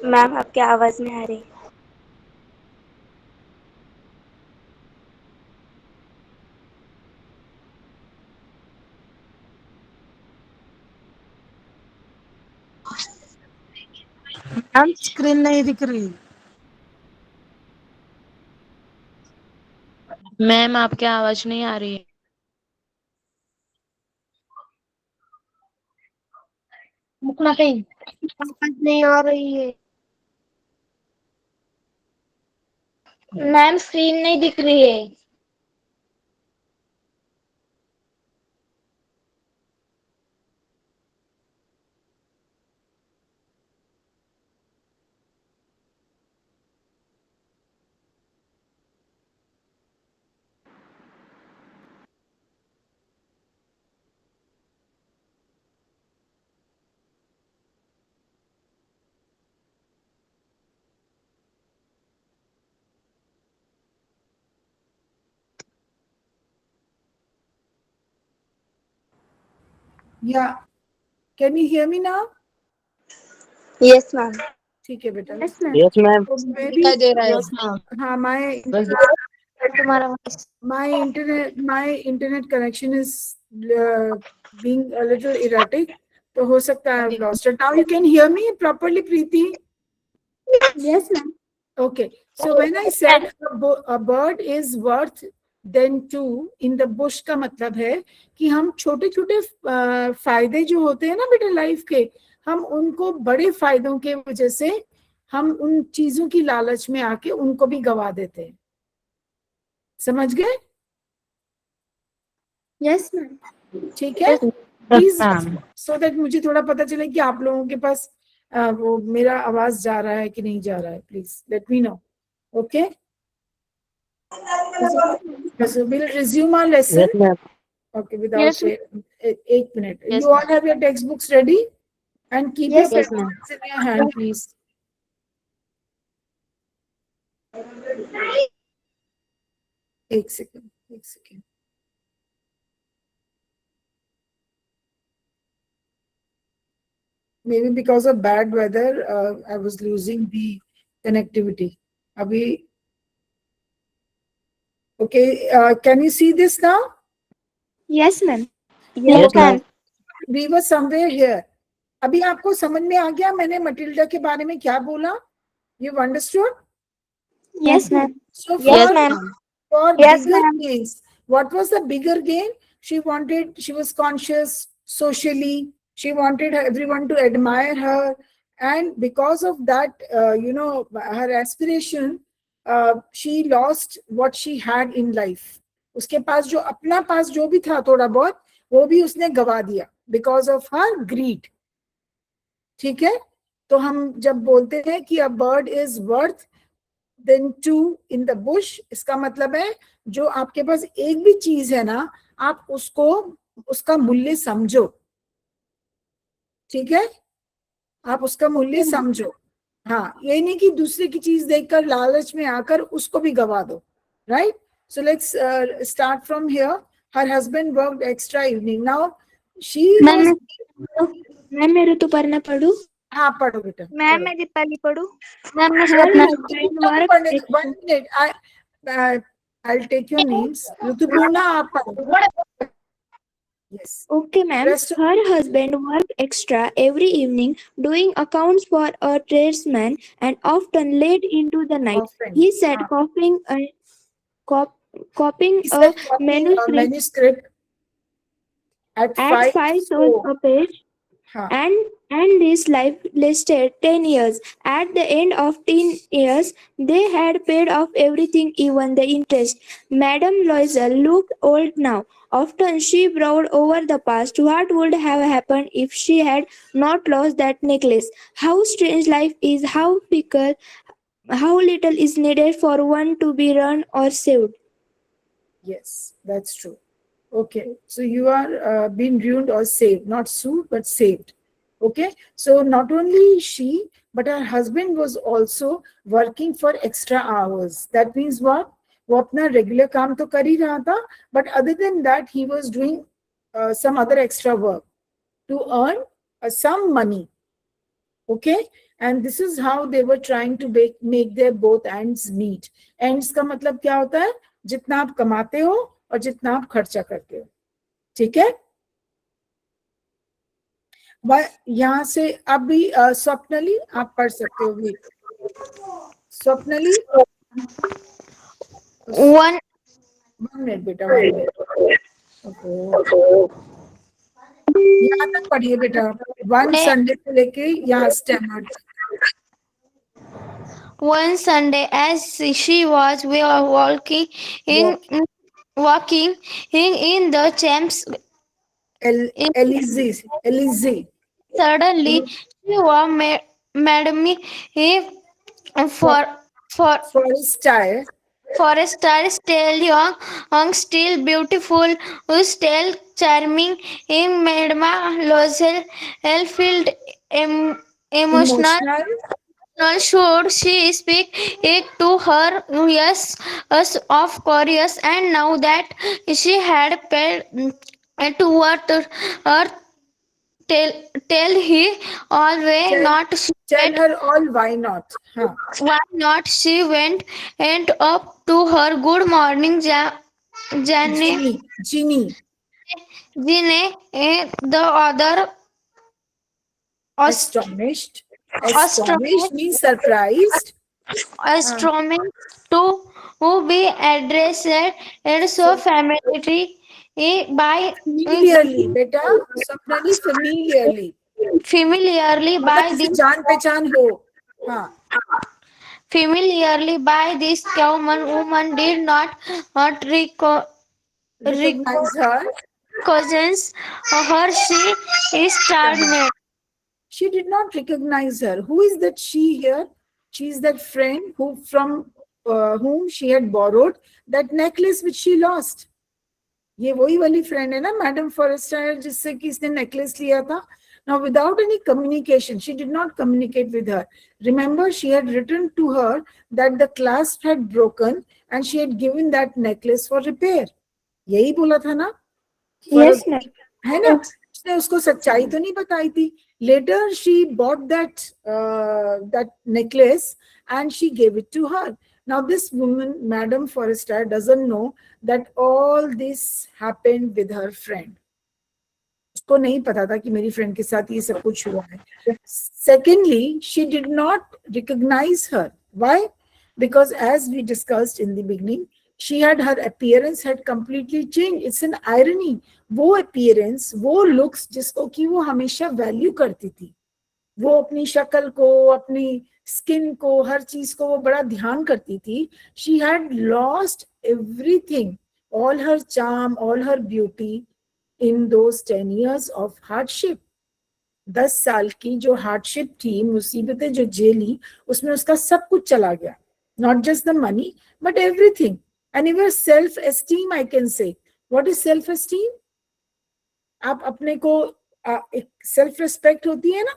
मैम आपकी आवाज नहीं आ रही. मैम स्क्रीन नहीं दिख रही. मैम आपकी आवाज नहीं आ रही. मुकना कहीं. आवाज नहीं आ रही है. मैम स्क्रीन नहीं दिख रही है. Yeah. Can you hear me now? Yes, ma'am. ठीक है बेटा. Yes, ma'am. Yes, ma'am. So maybe Yes, ma'am. हाँ, my internet connection is being a little erratic. तो हो सकता है I've lost it. Now you can hear me properly, Preeti? Yes, ma'am. Okay. So when I said a bird is worth than two in the bush का मतलब है कि हम छोटे छोटे फायदे जो होते हैं ना बेटा लाइफ के, हम उनको बड़े फायदों के वजह से हम उन चीजों की लालच में आके उनको भी गवा देते हैं. समझ गए? Yes, ma'am. ठीक है. Yes, please ma'am. So that मुझे थोड़ा पता चले कि आप लोगों के पास वो मेरा आवाज जा रहा है कि नहीं जा रहा है. Please let me know. Okay. So we'll resume our lesson. Yes, ma'am. Okay, without Yes, एक minute. Yes, You all have your textbooks ready and keep Yes, your yes, ma'am. textbooks in your hand, please. एक second. Maybe because of bad weather, I was losing the connectivity. Abhi, okay, can you see this now? Yes, ma'am. Yes, ma'am. We were somewhere here. अभी आपको समझ में आ गया मैंने Matilda के बारे में क्या बोला? You've understood? Yes, ma'am. So Yes, ma'am. for Yes, bigger ma'am. gains, what was the bigger gain? She was conscious socially. She wanted everyone to admire her. And because of that, her aspiration, she lost what she had in life. उसके पास जो अपना पास जो भी था थोड़ा बहुत, वो भी उसने गवा दिया because of her greed. ठीक है. तो हम जब बोलते हैं कि a bird is worth than two in the bush, इसका मतलब है जो आपके पास एक भी चीज है ना, आप उसको उसका मूल्य समझो. ठीक है. आप उसका मूल्य समझो. हाँ, ये नहीं कि दूसरे की चीज देखकर लालच में आकर उसको भी गवा दो. Right. So let's start from here. Her husband worked extra evening. Now she was. Ma'am मैं ऋतु पढ़ना पढ़ू. हाँ पढ़ो बेटा. मैम मैं दीपाली पढ़ू. मैम मैं Her सपना husband worked 1 minute. I'll take your names. ऋतुपूर्णा आप पढ़ो. Yes. Okay, ma'am. Rest of- Her husband worked extra every evening doing accounts for a tradesman and often late into the night. Often. He said हाँ. copying He a said copying a manuscript manuscript at at 5 souls a page, हाँ. and his life lasted 10 years. At the end of 10 years, they had paid off everything, even the interest. Madame Loisel looked old now. Often she brooded over the past. What would have happened if she had not lost that necklace? How strange life is, how fickle, how little is needed for one to be run or saved. Yes, that's true. Okay, so you are being ruined or saved, not sued, but saved. Okay, so not only she, but her husband was also working for extra hours. That means what? वो अपना regular काम तो कर ही रहा था, but other than that, he was doing some other extra work to earn some money. Okay, and this is how they were trying to make their both ends meet. Ends का मतलब क्या होता है? जितना आप कमाते हो और जितना आप खर्चा करते हो. ठीक है. यहाँ से अभी स्वप्नली आप पढ़ सकते हो. भी स्वप्नली 1 मिनट बेटा. 1 मिनट. यहाँ तक पढ़िए बेटा. 1 संडे से लेके यहाँ standard. One Sunday, as she was walking in the Thames, Elysee. suddenly she was Madame for a star still young, still beautiful, still charming. In Madame Loisel felt emotional. Should she speak it to her? Yes, of course. And now that she had paid to her tell he always Tell, not tell went, her all why not. हाँ. why not she went up to her. Good morning, Jenny. Ginny. Jenny, the other ast- Astonished. Astonished astronomer means surprised. हाँ. astronomy to who be addressed and so So familiarity by familiarly, बेटा. Swapnali, familiarly. familiarly मतलब by किसी this जान पहचान हो. हाँ. familiarly by this woman did not Recognize her. recognize her. She is started. She did not recognize her. Who is that she here? She is that friend who from whom she had borrowed that necklace which she lost. ये वही वाली friend है ना madam forester जिससे कि इसने necklace लिया था. Now without any communication, she did not communicate with her. Remember, she had written to her that the clasp had broken and she had given that necklace for repair. यही बोला था ना. Yes, ma'am. है ना. उसने उसको सच्चाई तो नहीं बताई थी. Later she bought that necklace and she gave it to her. Now this woman, Madam Forrester, doesn't know that all this happened with her friend. उसको नहीं पता था कि मेरी फ्रेंड के साथ ये सब कुछ हुआ है. Secondly, she did not recognize her. Why? Because as we discussed in the beginning, she had her appearance had completely changed. It's an irony. वो appearance, वो looks जिसको कि वो हमेशा value करती थी, वो अपनी शक्ल को, अपनी स्किन को, हर चीज को वो बड़ा ध्यान करती थी. She had lost everything, all her charm, all her beauty in those 10 years of hardship. 10 साल की जो हार्डशिप थी, मुसीबतें जो झेली, उसमें उसका सब कुछ चला गया. Not just the money, but everything. And even self-esteem, I can say. What is self-esteem? आप अपने को एक सेल्फ रिस्पेक्ट होती है ना,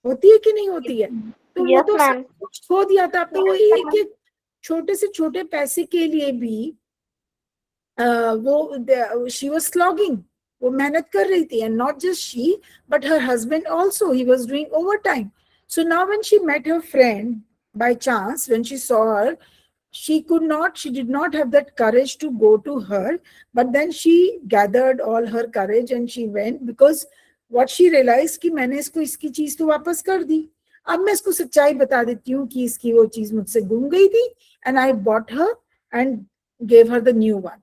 होती है कि नहीं होती है. तो वो Yes, तो ma'am. सब कुछ खो दिया था. तो वो एक एक छोटे से छोटे पैसे के लिए भी वो she was slogging, वो मेहनत कर रही थी. And not just she, but her husband also, he was doing overtime. So now when she met her friend by chance, when she saw her, she did not have that courage to go to her, but then she gathered all her courage and she went, because what she realized कि मैंने इसको इसकी चीज तो वापस कर दी. अब मैं इसको सच्चाई बता देती हूँ कि इसकी वो चीज मुझसे गुम गई थी. And I bought her and gave her the new one.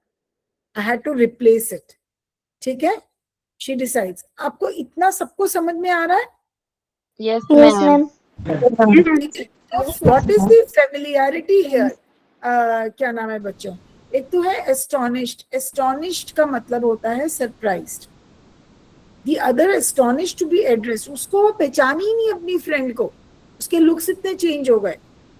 I had to replace it. ठीक है. She decides. आपको इतना सबको समझ में आ रहा है? Yes, Yes, ma'am. ma'am. What is the familiarity here? क्या नाम है बच्चों? एक तो है astonished. Astonished का मतलब होता है surprised. The other astonished to be addressed. उसको वो पहचानी ही नहीं अपनी फ्रेंड को. उसके लुक्स इतने चेंज हो गए.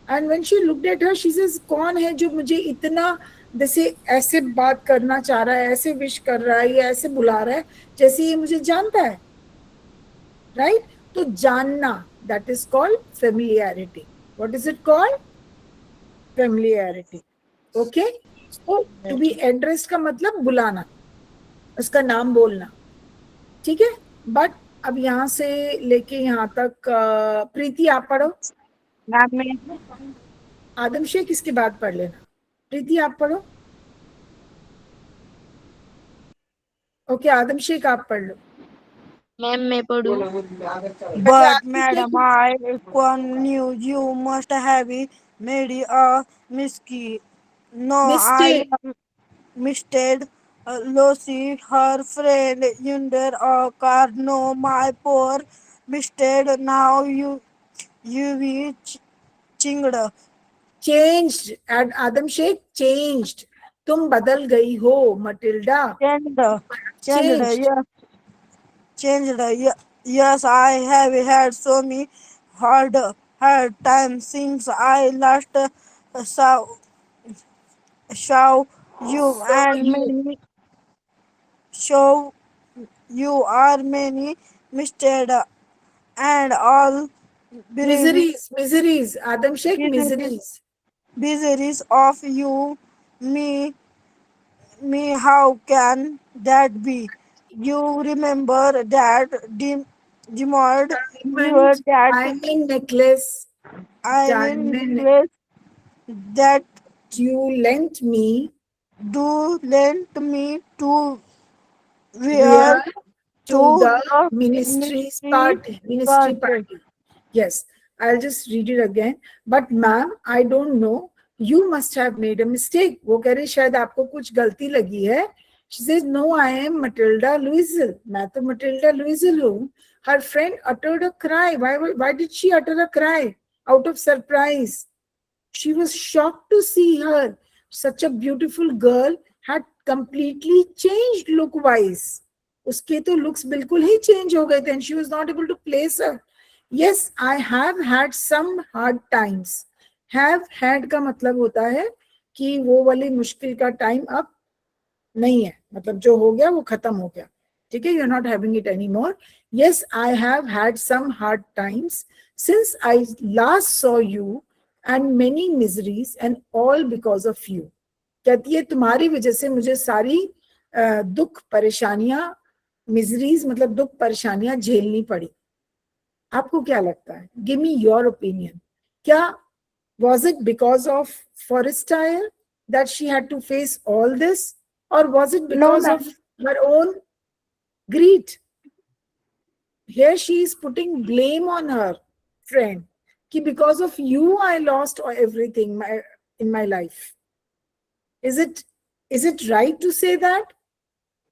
And when she looked at her, she says, कौन है जो मुझे इतना जैसे ऐसे बात करना चाह रहा है, ऐसे विश कर रहा है, या ऐसे बुला रहा है जैसे ये मुझे जानता है. राइट. तो जानना, that is called familiarity. What is it called? Familiarity. Okay. So to be addressed का मतलब बुलाना, उसका नाम बोलना. ठीक है. बट अब यहाँ से लेके यहाँ तक प्रीति आप पढ़ो. आदम शेख इसके बाद पढ़ लेना. प्रीति आप पढ़ो. ओके, आदम शेख आप पढ़ लो. Ma'am, मैं पढ़ूँ? But madam, I knew you must have made a mistake. No, I mistake. Lucy, her friend, under a car. No, my poor mistake. Now you be chinged. Changed. And Adam Sheikh changed. तुम बदल गई हो Matilda. Changed. Yes. Changed. Yes, I have had so many hard times since I last saw you, and many show you are many mistakes and all Miseries. Adam Sheikh, miseries. miseries of you. Me, how can that be? you remember that demurred your Diamond, that diamond necklace, I mean diamond necklace that you lent me do lent me to wear wear to to the the ministry's ministry party. Ministry party. party. Yes, I'll just read it again. But ma'am, I don't know. You must have made a mistake. वो कह रही शायद आपको कुछ गलती लगी है. She says, no, I am Matilda Louisel. मैं तो Matilda Louisel हूँ. Her friend uttered a cry. Why did she utter a cry? Out of surprise. She was shocked to see her. Such a beautiful girl had completely changed look-wise. उसके तो looks बिल्कुल ही change हो गए थे and she was not able to place her. Yes, I have had some hard times. Have had का मतलब होता है कि वो वाली मुश्किल का टाइम अब नहीं है, मतलब जो हो गया वो खत्म हो गया, ठीक है, you are not having it any more. Yes, I have had some hard times since I last saw you and many miseries and all because of you. कहती है तुम्हारी वजह से मुझे सारी दुख परेशानियां, मिजरीज मतलब दुख परेशानियां झेलनी पड़ी. आपको क्या लगता है? Give me your opinion. क्या was it because of forest tire that she had to face all this, or was it because ma'am. of her own greed? Here she is putting blame on her friend कि because of you I lost everything in my life. Is it right to say that?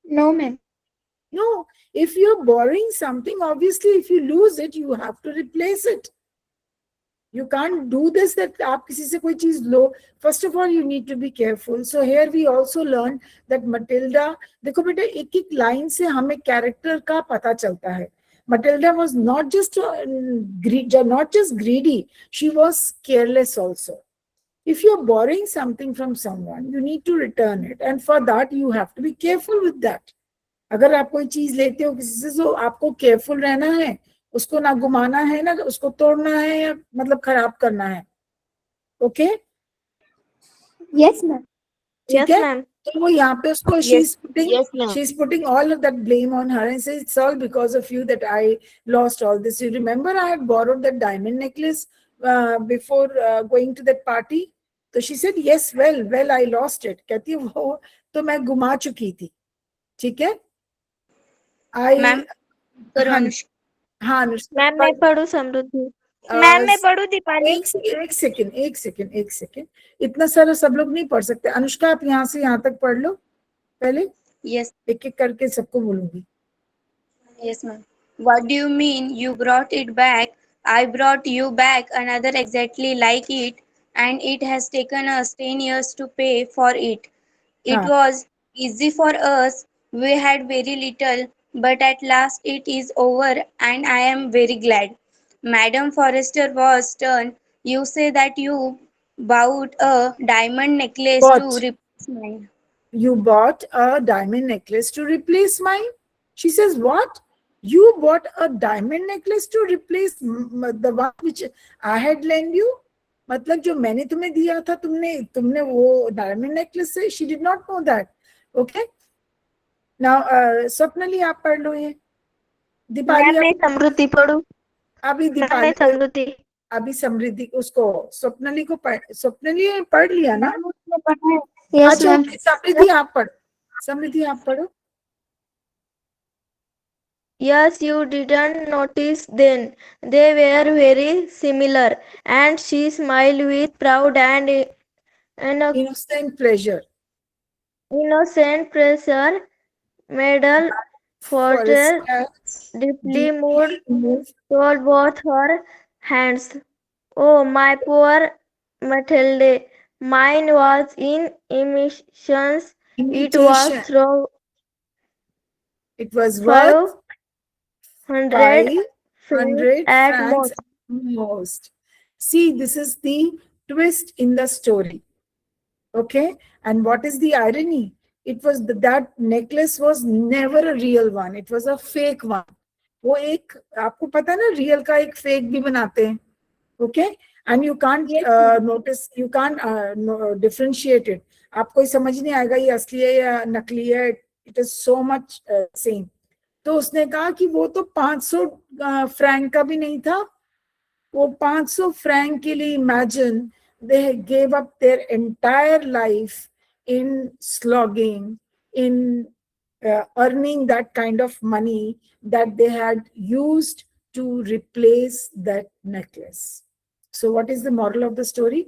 No, ma'am. No. If you're borrowing something, obviously if you lose it you have to replace it. You can't do this that आप किसी से कोई चीज लो. First of all, you need to be careful. So here we also learn that Matilda, देखो बेटा एक एक line से हमें कैरेक्टर का पता चलता है. Matilda was not just greedy, she was careless also. If you're borrowing something from someone, you need to return it, and for that you have to be careful with that. अगर आप कोई चीज लेते हो किसी से तो आपको केयरफुल रहना है, उसको ना घुमाना है, ना उसको तोड़ना है या मतलब खराब करना है. Okay Yes, ma'am. ठीक है. तो वो यहाँ पे उसको Yes, ma'am. she's putting all of that blame on her and says it's all because of you that I lost all this. You remember I had borrowed that diamond necklace before going to that party. तो she said yes, well I lost it. कहती है वो तो मैं गुमा चुकी थी. ठीक है. मैम करो अनुष्का. हाँ अनुष्का. मैम मैं पढ़ूं समृद्धि. मैम मैं पढ़ू दीपाली. एक सेकंड. इतना सारा सब लोग नहीं पढ़ सकते. अनुष्का आप यहाँ से यहाँ तक पढ़ लो पहले. यस एक एक करके सबको बोलूंगी. Yes ma'am. What do you mean you brought it back? I brought you back another exactly like it, and it has taken us 10 years to pay for it. It हाँ. was easy for us. We had very little, but at last it is over, and I am very glad. Madam Forrester was stern. You say that you bought a diamond necklace to Bought. replace mine. You bought a diamond necklace to replace mine. She says what? You bought a diamond necklace to replace the one which I had lent you. मतलब जो मैंने तुम्हें दिया था तुमने वो diamond necklace से. She did not know that. Okay. Now Swapnali आप पढ़ लो ये. दीपाली मैं समृद्धि पढ़ूं. अभी मैं दीपाली समृद्धि. अभी समृद्धि उसको स्वप्नली को स्वप्नली पढ़ लिया ना. Yes, अच्छा ma'am. समृद्धि आप पढ़ो. समृद्धि आप पढ़ो. Yes, you didn't notice then. They were very similar, and she smiled with proud and Innocent pleasure. innocent pressure. Madame Forrester deeply moved toward both her hands. Oh, my poor Matilda, mine was in emissions. It was Imitation. through It was worth 500 500 at francs most. most. See, this is the twist in the story. Okay, and what is the irony? It was that necklace was never a real one. It was a fake one. वो एक आपको पता है ना real का एक fake भी बनाते हैं. Okay, and you can't notice, you can't differentiate it. आपको समझ नहीं आएगा ये असली है या नकली है. It is so much same. तो उसने कहा कि वो तो 500 फ्रैंक का भी नहीं था, वो 500 फ्रैंक के लिए imagine they gave up their entire life in slogging, in earning that kind of money that they had used to replace that necklace. So what is the moral of the story?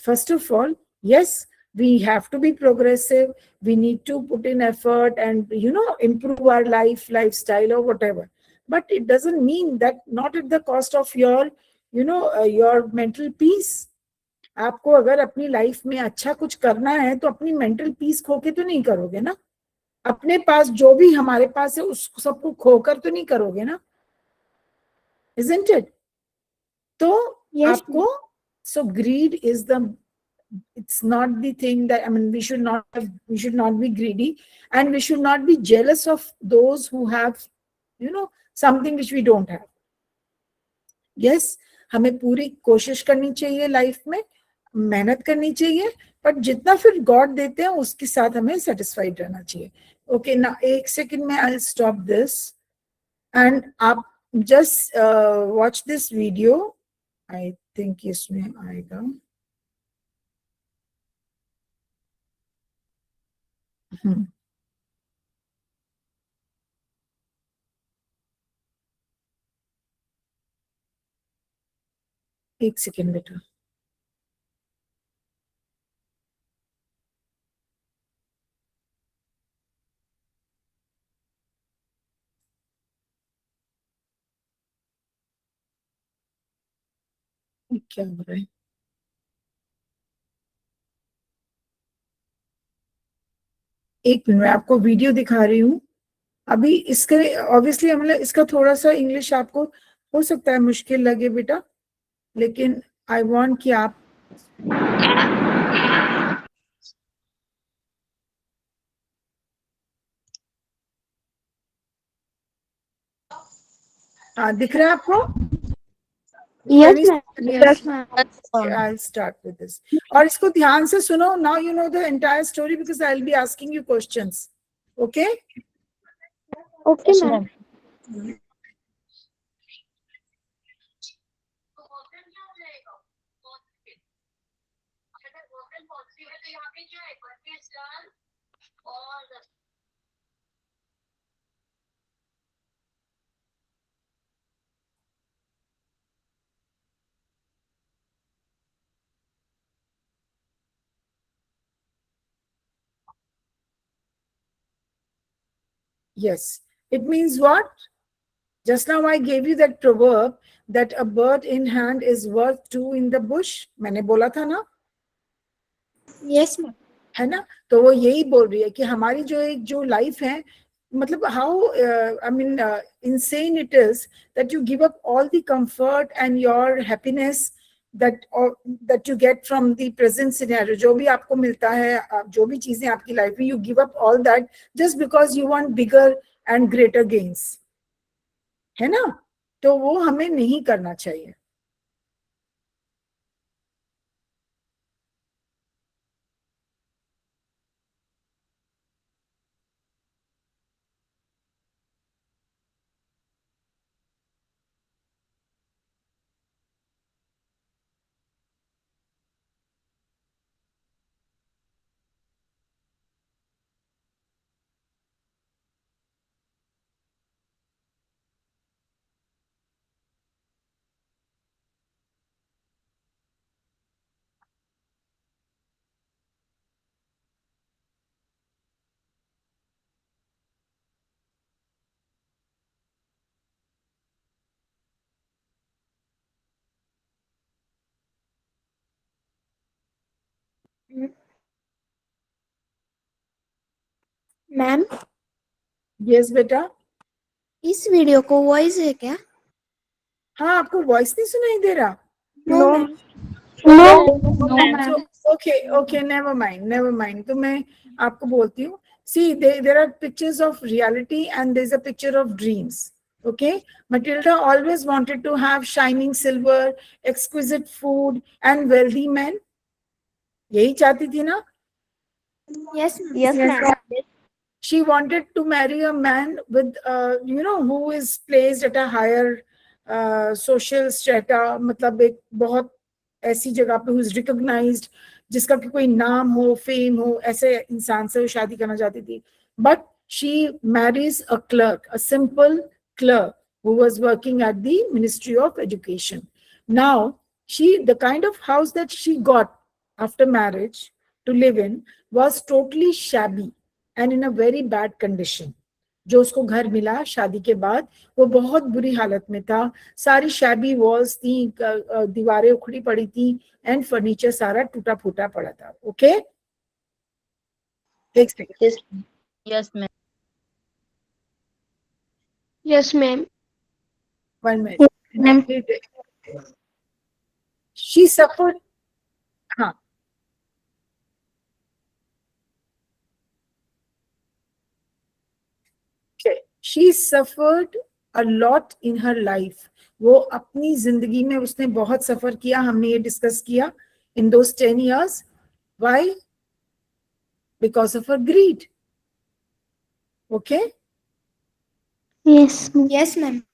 First of all, yes, we have to be progressive, we need to put in effort and improve our lifestyle or whatever, but it doesn't mean that not at the cost of your your mental peace. आपको अगर अपनी life में अच्छा कुछ करना है तो अपनी मेंटल पीस खो के तो नहीं करोगे ना, अपने पास जो भी हमारे पास है उस सबको खोकर तो नहीं करोगे ना, isn't it? तो Yes, आपको so greed is the, it's not the thing that, I mean, we should not be greedy, and we should not be jealous of those who have something which we don't have. Yes, हमें पूरी कोशिश करनी चाहिए life में, मेहनत करनी चाहिए, पर जितना फिर गॉड देते हैं उसके साथ हमें सेटिस्फाइड रहना चाहिए. ओके ना, एक सेकंड में I will stop this and आप just watch this video. I think इसमें आएगा. एक सेकंड बेटा. क्या हो रहा है? एक मिनट, मैं आपको वीडियो दिखा रही हूँ अभी. इसके ऑब्वियसली मतलब इसका थोड़ा सा इंग्लिश आपको हो सकता है मुश्किल लगे बेटा, लेकिन आई वांट कि आप दिख रहा है आपको? yes, ma'am. Yes, ma'am. I'll start with this. और इसको ध्यान से सुनो. Now you know the entire story because I'll be asking you questions. Okay? Okay, ma'am. Yes. It means what? Just now I gave you that proverb that a bird in hand is worth two in the bush. मैंने बोला था ना? Yes, ma'am. है ना? तो वो यही बोल रही है कि हमारी जो लाइफ है, मतलब how I mean insane it is that you give up all the comfort and your happiness that you get from the present scenario. जो भी आपको मिलता है, जो भी चीजें आपकी लाइफ में, you give up all that just because you want bigger and greater gains. है ना? तो वो हमें नहीं करना चाहिए. मैम, Yes बेटा. इस वीडियो को वॉइस है क्या? हाँ, आपको वॉइस नहीं सुनाई दे रहा? No, ma'am. So, okay, never mind. तो मैं आपको बोलती हूँ. See, there are pictures of reality and there's a picture of dreams. Okay, Matilda always wanted to have shining silver, exquisite food, and wealthy men. यही चाहती थी ना? Yes, ma'am. Yes, ma'am. she wanted to marry a man with, who is placed at a higher social strata, मतलब एक बहुत ऐसी जगह पे, who is recognized, जिसका कि कोई नाम हो, फेम हो, ऐसे इंसान से वो शादी करना चाहती थी. But she marries a clerk, a simple clerk who was working at the Ministry of Education. Now, the kind of house that she got after marriage to live in was totally shabby and in a very bad condition. जो उसको घर मिला शादी के बाद, वो बहुत बुरी हालत में था. सारी शैबी वॉल्स थी, दीवारें उखड़ी पड़ी थी, एंड फर्नीचर सारा टूटा फूटा पड़ा था. Okay, Yes, ma'am. Yes, ma'am. 1 minute. She suffered. हाँ, she suffered a lot in her life. वो अपनी जिंदगी में उसने बहुत सफर किया. हमने ये डिस्कस किया in those 10 years. Why? Because of her greed. Okay? Yes. Yes, ma'am.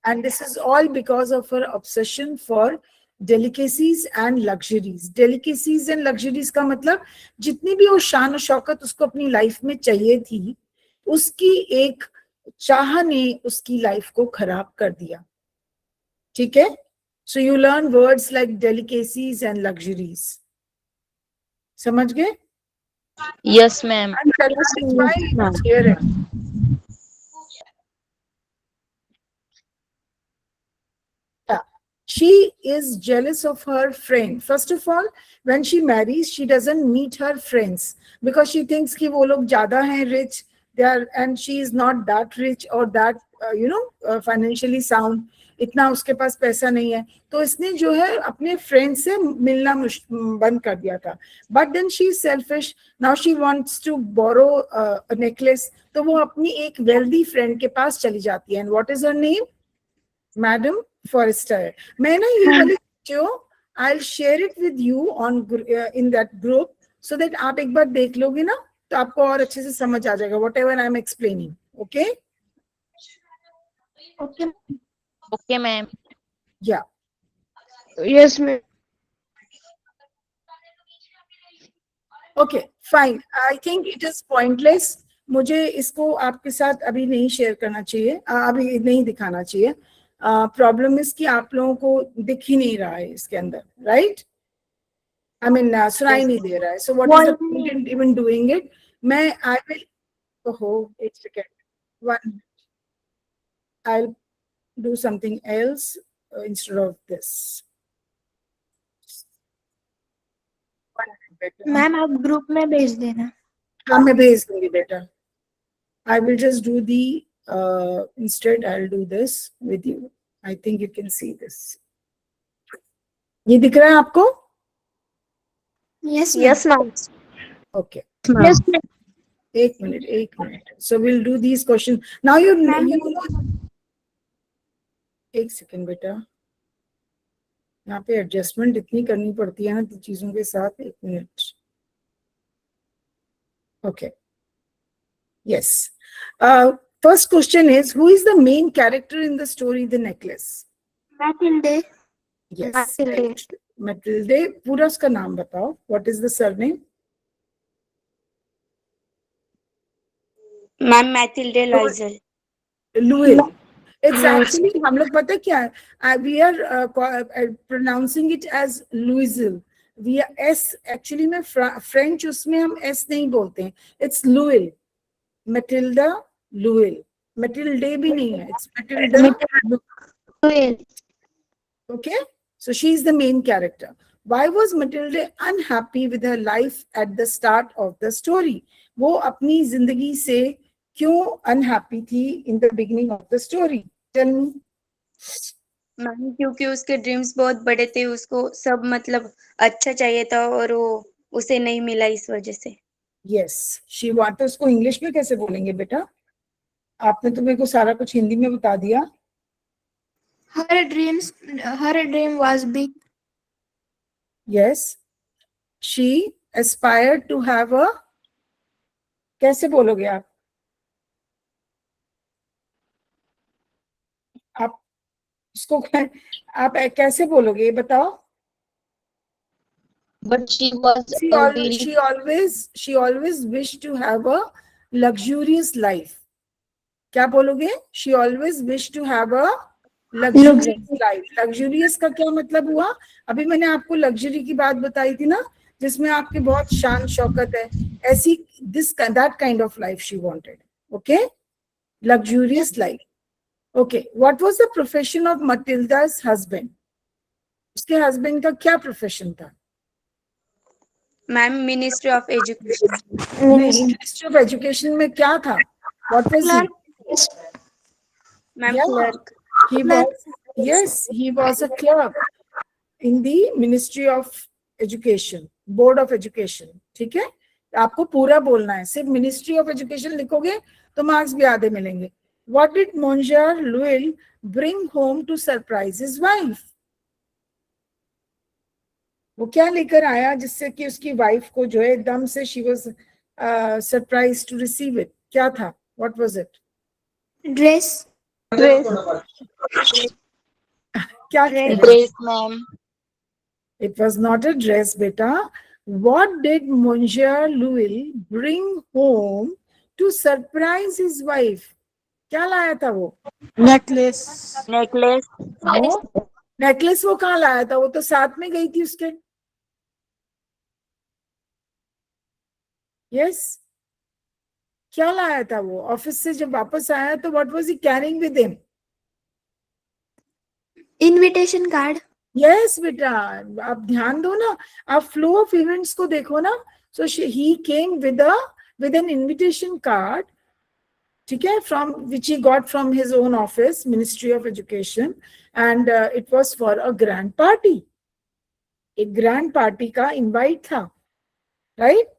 And this is all because of her obsession for delicacies and luxuries. Delicacies and luxuries का मतलब जितनी भी वो शान और शौकत उसको अपनी लाइफ में चाहिए थी, उसकी एक चाह ने उसकी लाइफ को खराब कर दिया. ठीक है? So you learn words like delicacies and luxuries. समझ गए? Yes, ma'am. And that's why it's here. She is jealous of her friend. First of all, when she marries, she doesn't meet her friends because she thinks कि वो लोग ज़्यादा हैं rich, and she is not that rich or that financially sound. इतना उसके पास पैसा नहीं है, तो इसने जो है अपने फ्रेंड से मिलना बंद कर दिया था. But then she is selfish. Now she wants to borrow a necklace. तो वो अपनी एक wealthy friend के पास चली जाती है. And what is her name? Madam Forrester. मैं ना ये वाली जो I'll share it with you on in that group so that आप एक बार देख लोगे ना, तो आपको और अच्छे से समझ आ जाएगा whatever I'm explaining. Okay? Okay. Okay, ma'am. Yeah. Yes, ma'am. Okay, fine. I think it is pointless. मुझे इसको आपके साथ अभी नहीं शेयर करना चाहिए, अभी नहीं दिखाना चाहिए. प्रॉब्लम इज कि आप लोगों को दिख ही नहीं रहा है इसके अंदर, राइट? आई मीन सुनाई नहीं दे रहा है. So what is the point in even doing it? मैं आई विल, ओहो, एक second, one, I will do something else instead of this. Ma'am आप ग्रुप में भेज देना. हाँ, मैं भेज दूंगी बेटा. I will just do the, instead I'll do this with you. I think you can see this. ये दिख रहा है आपको? Yes, ma'am. Yes, ma'am. Okay. Yes, ma'am. एक minute. So we'll do these questions. Now you एक second बेटा, यहाँ पे एडजस्टमेंट इतनी करनी पड़ती है ना चीजों के साथ. एक minute. Okay. Yes. First question is, who is the main character in the story, The Necklace? Matilde. Yes. Matilde. Matilde. पूरा उसका नाम बताओ. What is the surname? Ma'am Mathilde लॉइजल. Lewell. It's actually, हम लोग पता क्या है? We are pronouncing it as Louisville. We are S, actually में French उसमें हम S नहीं बोलते हैं. It's Lewell. Matilda Lewell. Matilde भी नहीं है. It's Matilda Lewell. Okay? So she is the main character. Why was Matilda unhappy with her life at the start of the story? वो अपनी जिंदगी से क्यों unhappy थी in the beginning of the story? Tell me. Ma'am क्योंकि उसके dreams बहुत बड़े थे, उसको सब मतलब अच्छा चाहिए था और वो उसे नहीं मिला इस वजह से. Yes, she wanted. उसको इंग्लिश में कैसे बोलेंगे बेटा? आपने तो मेरे को सारा कुछ हिंदी में बता दिया. Her dream was big. Yes. she aspired to have a, कैसे बोलोगे आप उसको आप कैसे बोलोगे ये बताओ? But she was She a always, very she always wished to have a luxurious life. क्या बोलोगे? She always wished to have a luxurious life. Luxurious का क्या मतलब हुआ? अभी मैंने आपको luxury की बात बताई थी ना, जिसमें आपके बहुत शान शौकत है, ऐसी that kind of life she wanted. Okay, luxurious life. Okay, what was the profession of Matilda's husband? उसके husband का क्या profession था? Ma'am ministry of education. Ministry of education में क्या था? What was he? Ma'am Yeah. Clerk. He was, yes, he was a clerk in the Ministry of Education, Board of Education. ठीक है, आपको पूरा बोलना है, सिर्फ Ministry of Education लिखोगे तो मार्क्स भी आधे मिलेंगे. What did Monsieur Louis bring home to surprise his wife? वो क्या लेकर आया जिससे कि उसकी वाइफ को जो है एकदम से she was surprised to receive it? क्या था? What was it? Dress. क्या dress, ma'am. It was not a dress, beta. What did Monsieur Louis bring home to surprise his wife? क्या लाया था वो? necklace, Necklace. नेकलेस वो कहाँ लाया था? वो तो साथ में गई थी उसके. यस, क्या लाया था वो? ऑफिस से जब वापस आया तो what was he carrying with him? Invitation card. Yes बेटा, आप ध्यान दो ना, आप फ्लो ऑफ इवेंट्स को देखो ना. So he came with an invitation card, ठीक है, from which he got from his own office, ministry of education, and it was for a grand party. एक ग्रैंड पार्टी का इनवाइट था, right?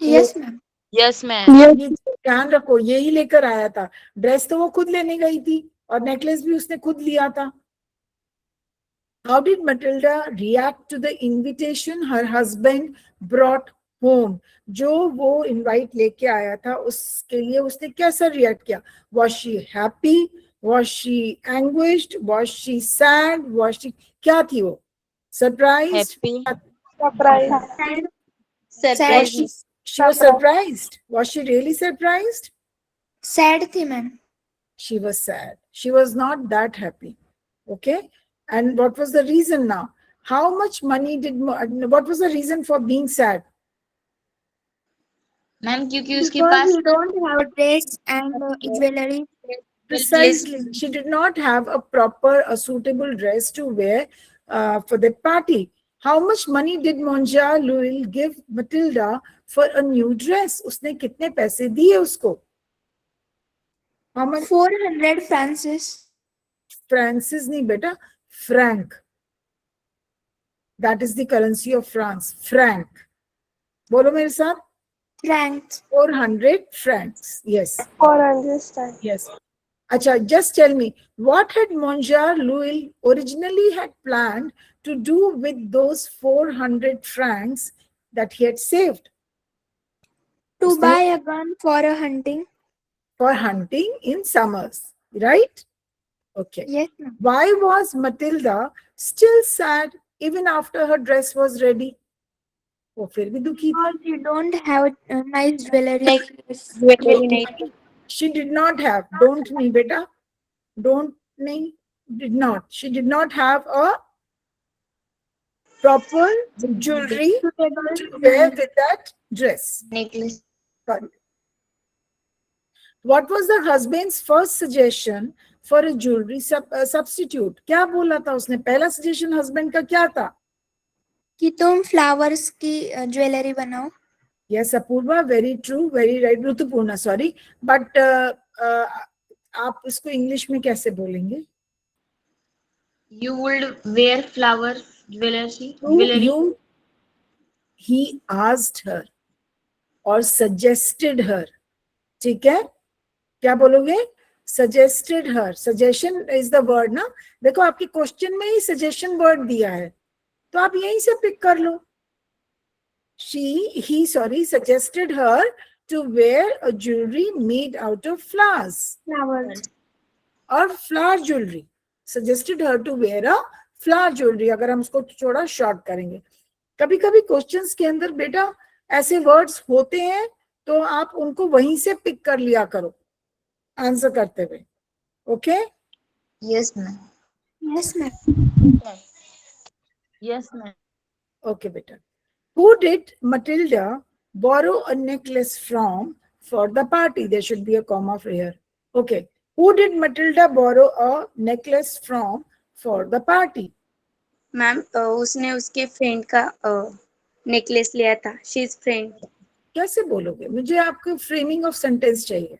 Yes, ma'am. Yes, ma'am. ये ध्यान रखो, यही लेकर आया था. ड्रेस तो वो खुद लेने गई थी और नेकलेस भी उसने खुद लिया था. How did Matilda react to the invitation her husband brought home? जो वो इनवाइट लेके आया था उसके लिए उसने कैसा रिएक्ट किया? Was she happy? Was she anguished? Was she sad? Was she, क्या थी वो? Surprised? Happy. Surprise. She was surprised. Was she really surprised? Sad थी ma'am. She was sad. She was not that happy. Okay. And what was the reason now? How much money what was the reason for being sad? Ma'am, क्योंकि उसके Because pass you don't have dress and jewelry. Precisely. She did not have a proper, a suitable dress to wear for the party. How much money did Monsieur Louis give Matilda for a new dress? उसने कितने पैसे दिए उसको? How much? 400 francs. Francis नहीं बेटा, franc. That is the currency of France. Franc. बोलो मेरे साथ. Francs. 400 francs. Yes. 400. Yes. Acha, just tell me, what had Monsieur Louis originally had planned to do with those 400 francs that he had saved? To buy a gun for a hunting. For hunting in summers, right? Okay. Yes, ma'am. Why was Matilda still sad even after her dress was ready? वो फिर भी दुखी थी. Because you don't have nice jewelry. She did not have, don't नहीं बेटा, don't नहीं, did not. She did not have a proper jewelry to wear with that dress. necklace. Sorry. What was the husband's first suggestion for a jewelry substitute? क्या बोला था उसने? पहला suggestion husband का क्या था? कि तुम flowers की jewelry बनाओ. Yes, Apurva, very true, very right. Rutupurna, sorry. But आप इसको इंग्लिश में कैसे बोलेंगे? You would wear flower jewelry. He asked her or suggested her. ठीक है? क्या बोलोगे? Suggested her. Suggestion is the word ना? देखो आपके क्वेश्चन में ही suggestion word दिया है, तो आप यहीं से पिक कर लो. he suggested her to wear a jewelry made out of flowers. Flowers. और flower jewelry. Suggested her to wear a flower jewelry. अगर हम उसको थोड़ा शॉर्ट करेंगे, कभी कभी क्वेश्चंस के अंदर बेटा ऐसे वर्ड्स होते हैं तो आप उनको वहीं से पिक कर लिया करो आंसर करते हुए. Okay? Yes, ma'am. Yes, ma'am. Yes, ma'am. Okay बेटा. Who did Matilda borrow a necklace from for the party? There should be a comma here. Okay. Who did Matilda borrow a necklace from for the party? Ma'am उसने उसके friend का necklace लिया था. She is friend. कैसे बोलोगे? मुझे आपको framing of sentence चाहिए.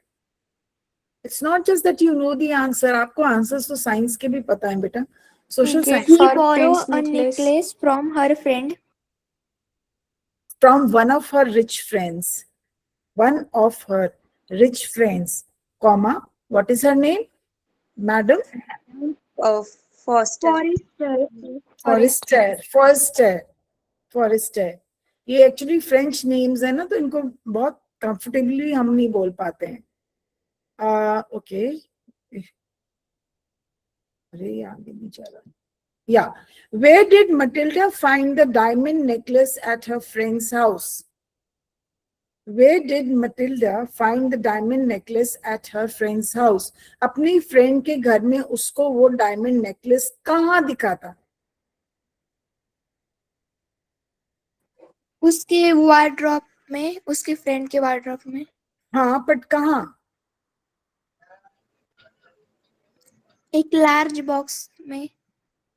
It's not just that you know the answer. आपको आंसर्स तो साइंस के भी पता है बेटा. Social Did science. he Her borrow friend's a necklace from her friend? From one of her rich friends. One of her rich friends, comma, what is her name? Madam? Foster. Forrester. ये actually French names है ना, तो इनको बहुत comfortably हम नहीं बोल पाते हैं. ओके. अरे आगे नहीं जा रहा. Yeah. Where did Matilda find the diamond necklace at her friend's house? Where did Matilda find the diamond necklace at her friend's house? अपनी फ्रेंड के घर में उसको वो डायमंड नेकलेस कहाँ दिखा था? उसके वार्डरोब में, उसके फ्रेंड के वार्डरोब में. हाँ, बट कहाँ? एक लार्ज बॉक्स में.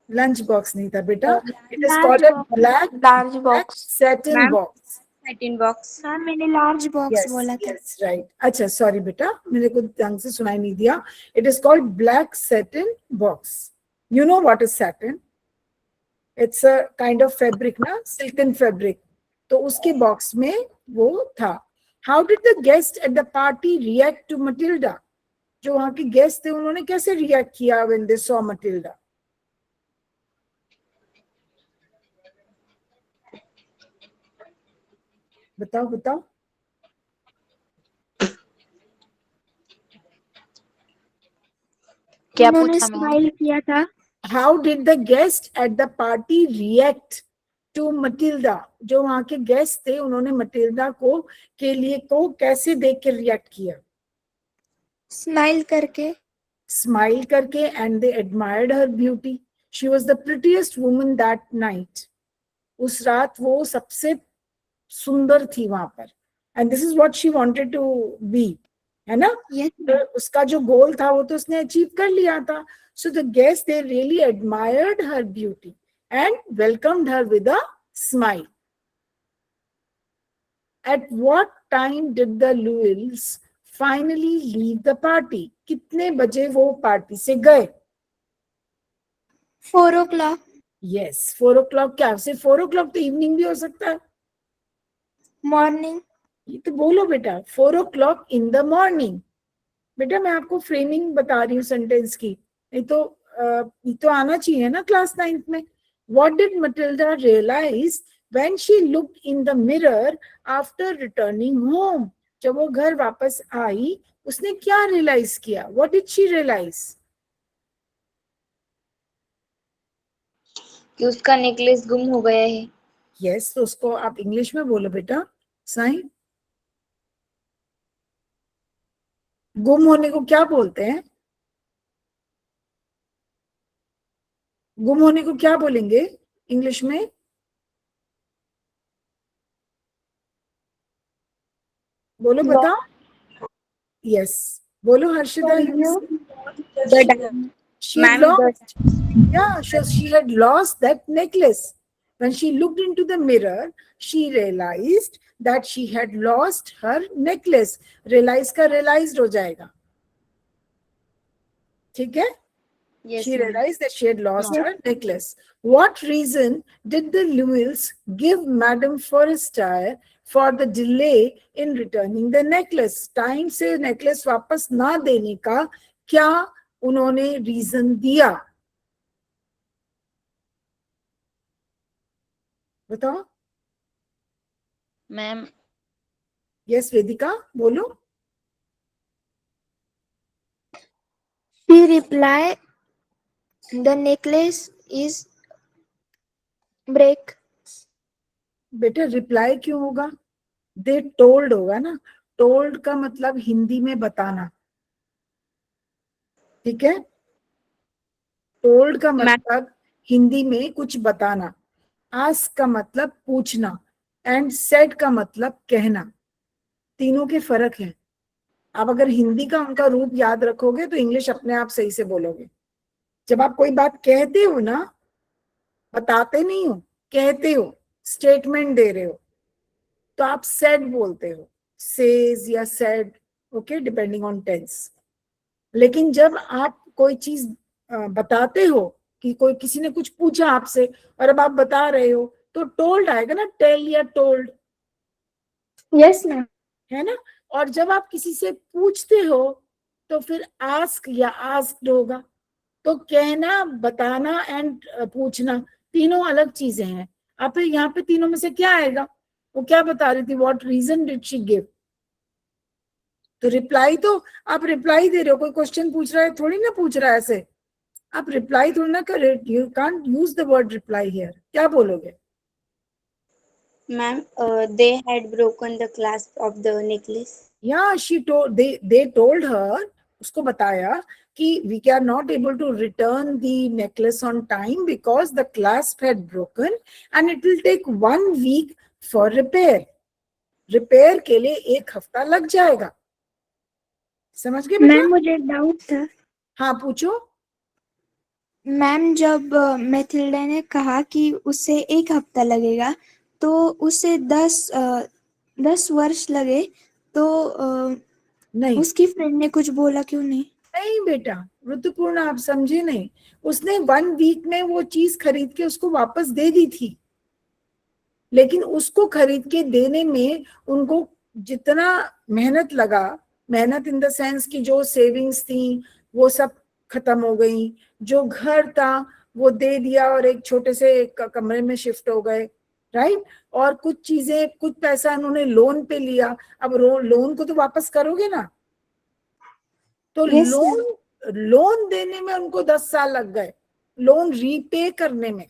लंच बॉक्स नहीं था बेटा. It is large called a box. large box. satin Ma'am? box. Satin box. हाँ, मैंने लार्ज बॉक्स बोला था. Yes, right. अच्छा, sorry बेटा, मेरे को ढंग से सुनाई नहीं दिया. It is called black satin box. You know what is satin? It's a kind of fabric ना, silken fabric. तो उसके बॉक्स में वो था. How did the guests at the party react to Matilda? जो वहाँ के गेस्ट थे उन्होंने कैसे रिएक्ट किया when they saw Matilda? बताओ बताओ. क्या उन्होंने पूछा मैम? स्माइल किया था. How did the guests at the party react to Matilda? जो वहाँ के गेस्ट थे उन्होंने मटिल्डा को के लिए को कैसे देख के रिएक्ट किया? स्माइल करके. स्माइल करके. and they admired her beauty. She was the prettiest woman that night. उस रात वो सबसे सुंदर थी वहां पर. and this is what she wanted to be, है ना? Yes. तो उसका जो गोल था वो तो उसने अचीव कर लिया था. So the guests, they really admired her beauty and welcomed her with a smile. At what time did the Llewells finally leave the party? कितने बजे वो पार्टी से गए? 4 o'clock. Yes, 4 o'clock. क्या सिर्फ 4 o'clock तो इवनिंग भी हो सकता है. Morning. ये तो बोलो बेटा. 4 o'clock in the morning. बेटा मैं आपको फ्रेमिंग बता रही हूँ सेंटेंस की. ये तो आना चाहिए ना क्लास 9th में. What did Matilda realize when she looked in the mirror after returning home? जब वो घर वापस आई उसने क्या रियलाइज किया? What did she realize? कि उसका नेकलेस गुम हो गया है. Yes, तो उसको आप इंग्लिश में बोलो बेटा. साइन. गुम होने को क्या बोलते हैं? गुम होने को क्या बोलेंगे इंग्लिश में? बोलो बताओ. यस, बोलो Harshita. She Ma'am, lost. Yeah, she had lost that necklace. When she looked into the mirror, she realized that she had lost her necklace. Realize का realized हो जाएगा. ठीक है? Yes, She ma'am. realized that she had lost her necklace. What reason did the Llewells give Madame Forrester for the delay in returning the necklace? Time से necklace वापस ना देने का क्या उन्होंने रीजन दिया? बताओ. मैम यस वेदिका बोलो. She replied, "The necklace is break." बेटा रिप्लाई क्यों होगा? दे टोल्ड होगा ना. टोल्ड का मतलब हिंदी में बताना. ठीक है. टोल्ड का मतलब हिंदी में कुछ बताना. आस्क का मतलब पूछना. एंड सेड का मतलब कहना. तीनों के फर्क है. आप अगर हिंदी का उनका रूप याद रखोगे तो इंग्लिश अपने आप सही से बोलोगे. जब आप कोई बात कहते हो ना, बताते नहीं हो, कहते हो, स्टेटमेंट दे रहे हो, तो आप सेड बोलते हो. सेज या said, okay, depending on tense. लेकिन जब आप कोई चीज बताते हो, कि कोई किसी ने कुछ पूछा आपसे और अब आप बता रहे हो, तो टोल्ड आएगा ना. टेल या टोल्ड, Yes, ma'am. है ना. और जब आप किसी से पूछते हो तो फिर आस्क या आस्क्ड होगा. तो कहना, बताना एंड पूछना तीनों अलग चीजें हैं. आप यहाँ पे तीनों में से क्या आएगा? वो क्या बता रही थी? What reason did she give? तो रिप्लाई तो आप रिप्लाई दे रहे हो. कोई क्वेश्चन पूछ रहा है थोड़ी ना पूछ रहा है ऐसे. आप रिप्लाई थोड़ी ना कर रहे. You can't use the word reply here. क्या बोलोगे? Ma'am, they had broken the clasp of the necklace. Yeah, they told her, उसको बताया कि we are not able to return the necklace on time because the clasp had broken and it will take 1 week for repair. Repair के लिए 1 हफ्ता लग जाएगा. समझ गए बेटा? मैम मुझे एक डाउट था. हाँ पूछो. मैम जब मैथिल्डा ने कहा कि उसे 1 हफ्ता लगेगा, तो उसे 10 वर्ष लगे, तो नहीं उसकी फ्रेंड ने कुछ बोला क्यों नहीं? नहीं बेटा, ऋतुपूर्ण आप समझे नहीं. उसने 1 वीक में वो चीज खरीद के उसको वापस दे दी थी. लेकिन उसको खरीद के देने में उनको जितना मेहनत लगा, मेहनत इन द सेंस की जो सेविंग्स थी वो सब खत्म हो गई. जो घर था वो दे दिया और एक छोटे से एक कमरे में शिफ्ट हो गए. राइट. और कुछ चीजें, कुछ पैसा उन्होंने लोन पे लिया. अब लोन को तो वापस करोगे ना. तो Yes, लोन देने में उनको 10 साल लग गए. लोन रीपे करने में,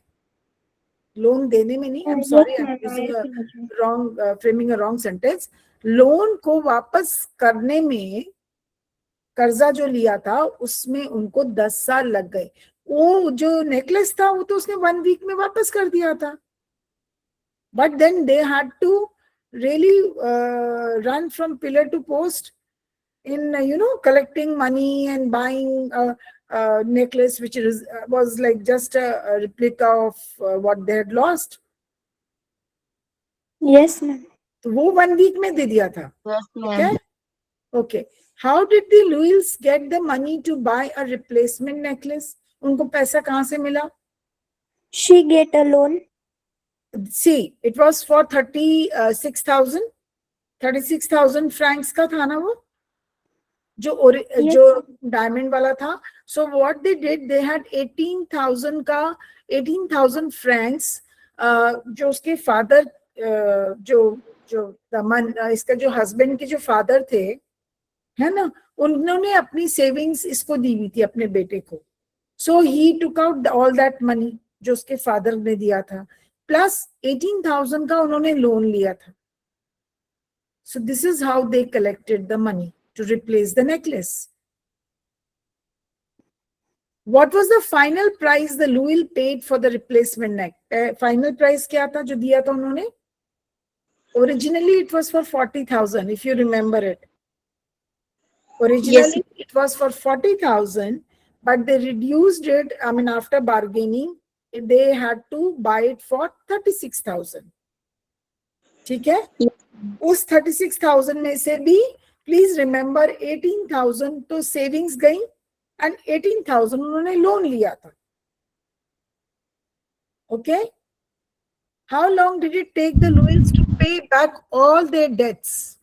लोन देने में नहीं. I am sorry, I am using wrong, framing a wrong sentence. Loan को वापस करने में, कर्जा जो लिया था उसमें उनको 10 साल लग गए. वो जो नेकलेस था वो तो उसने 1 वीक में वापस कर दिया था. But then they had to really run from pillar to post in collecting money and buying a necklace which was like just a replica of what they had lost. Yes, ma'am. तो वो 1 week में दे दिया था. yes ठीक है. ma'am. Okay. How did the Lewis get the money to buy a replacement necklace? उनको पैसा कहाँ से मिला? She get a loan. See, it was for 36,000 francs का था ना वो, जो डायमंड वाला था. So what they did, they had 18,000 Franks, जो उसके फादर, इसका जो हस्बैंड के जो फादर थे, है ना, उन्होंने अपनी सेविंग्स इसको दी हुई थी अपने बेटे को. So he took out all that money जो उसके फादर ने दिया था, प्लस 18,000 का उन्होंने लोन लिया था. So this is how they collected the money to replace the necklace. What was the final price the Louis paid for the replacement final price क्या था जो दिया था उन्होंने? Originally it was for 40,000, if you remember it. Originally it was for 40,000, but they reduced it. I mean, after bargaining, they had to buy it for 36,000. ठीक है. उस 36,000 में से भी प्लीज रिमेंबर 18,000 तो सेविंग्स गई एंड 18,000 उन्होंने लोन लिया था. Okay. How long did it take the Loisels to pay back all their debts?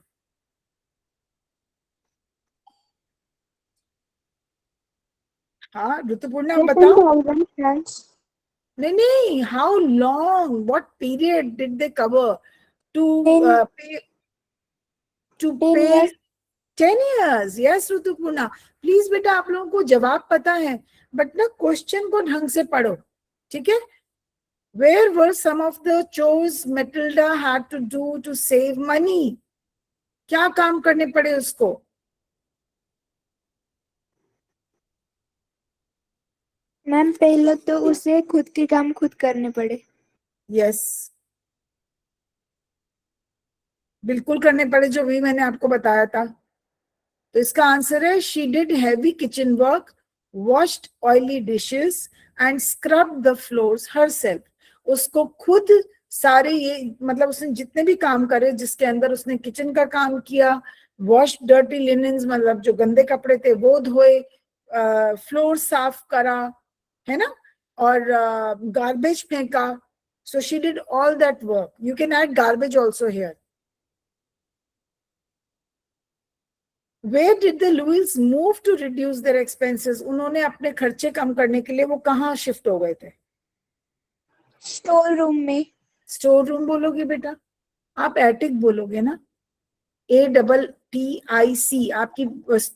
हाँ ऋतुपूर्णा बताओ. 18,000 francs. नहीं, how long, what period did they cover? to pay 10 years. 10 years. Yes, Rutuparna. Please बेटा आप लोगों को जवाब पता है, बट ना क्वेश्चन को ढंग से पढ़ो, ठीक है? Where were some of the chores Matilda had to do to save money? क्या काम करने पड़े उसको? मैम पहले तो उसे खुद के काम खुद करने पड़े. Yes. बिल्कुल करने पड़े, जो भी मैंने आपको बताया था. तो इसका आंसर है she did heavy kitchen work, washed oily dishes and scrubbed the floors herself. उसको खुद सारे ये मतलब उसने जितने भी काम करे, जिसके अंदर उसने किचन का काम किया, वॉश डर्टी लिनेंस मतलब जो गंदे कपड़े थे वो धोए, फ्लोर साफ करा, है ना, और गार्बेज फेंका. So she did all that work. You can add garbage also here. Where did the Lewis move to reduce their expenses? उन्होंने अपने खर्चे कम करने के लिए वो कहाँ शिफ्ट हो गए थे? स्टोर रूम में. स्टोर रूम बोलोगे बेटा, आप एटिक बोलोगे ना. ATTIC आपकी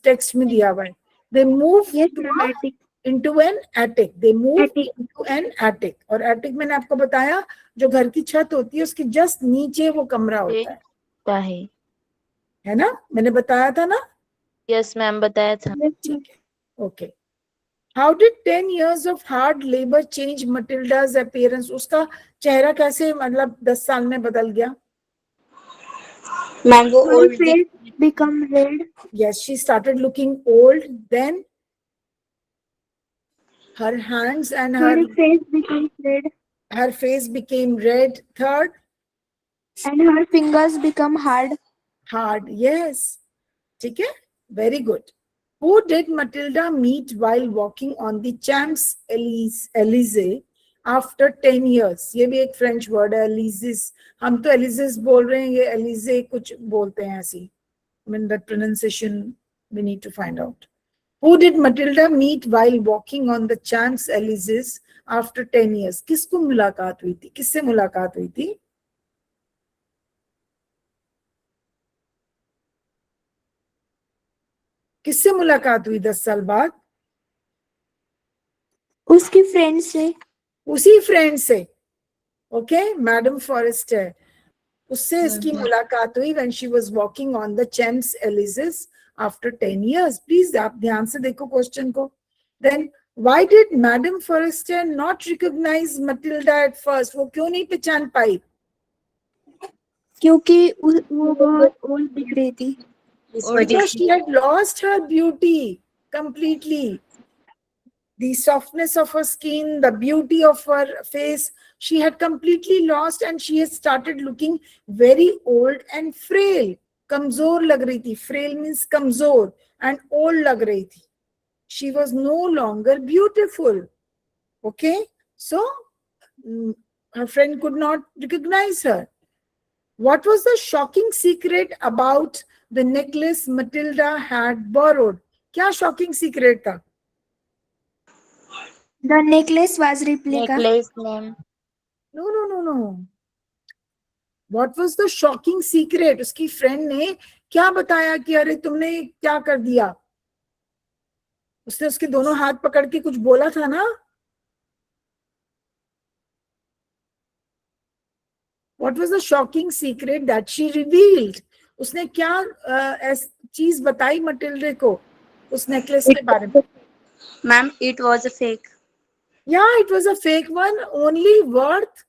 टेक्स्ट में दिया हुआ है. They moved into an attic. They moved into an attic. और attic मैंने आपको बताया जो घर की छत होती है उसके जस्ट नीचे वो कमरा होता है ना, मैंने बताया था ना. यस मैम बताया था. Okay. How did 10 years of hard labor change Matilda's appearance? उसका चेहरा कैसे मतलब 10 साल में बदल गया? मैम वो Her old face become red. Yes, she started looking old. Then her hands and Her her face become red. face became red. Third, And her fingers become hard. hard. Yes. ठीक है, very good. Who did Matilda meet while walking on the Champs-Élysées after 10 years? ये भी एक French word है, Élysées. हम तो Élysées बोल रहे हैं, ये Élysées कुछ बोलते हैं ऐसी. I mean that pronunciation we need to find out. Who did Matilda meet while walking on the Champs-Élysées after 10 years? किसको मुलाकात हुई थी? किससे मुलाकात हुई थी? किससे मुलाकात हुई 10 साल बाद? उसकी फ्रेंड से. उसी फ्रेंड से. ओके, मैडम फॉरेस्टर, उससे इसकी मुलाकात हुई when she was walking on the Champs-Élysées after 10 years. Please आप ध्यान से देखो क्वेश्चन को. Then why did Madam Forrester not recognize Matilda at first? वो क्यों नहीं पहचान पाई? क्योंकि वो बहुत ओल्ड दिख रही थी. Because she had lost her beauty completely. The softness of her skin, the beauty of her face, she had completely lost and she had started looking very old and frail. कमजोर लग रही थी. Frail means कमजोर and old लग रही थी. She was no longer beautiful. Okay, so her friend could not recognize her. What was the shocking secret about the necklace Matilda had borrowed? क्या shocking secret था? The necklace was replica. Necklace ma'am. No. What was the shocking secret? उसकी friend ने क्या बताया कि अरे तुमने क्या कर दिया? उसने उसके दोनों हाथ पकड़ के कुछ बोला था ना? What was the shocking secret that she revealed? उसने क्या चीज बताई मटिल्डे को उस नेकलेस के बारे में? Ma'am it was a fake. Yeah, it was a fake one, only worth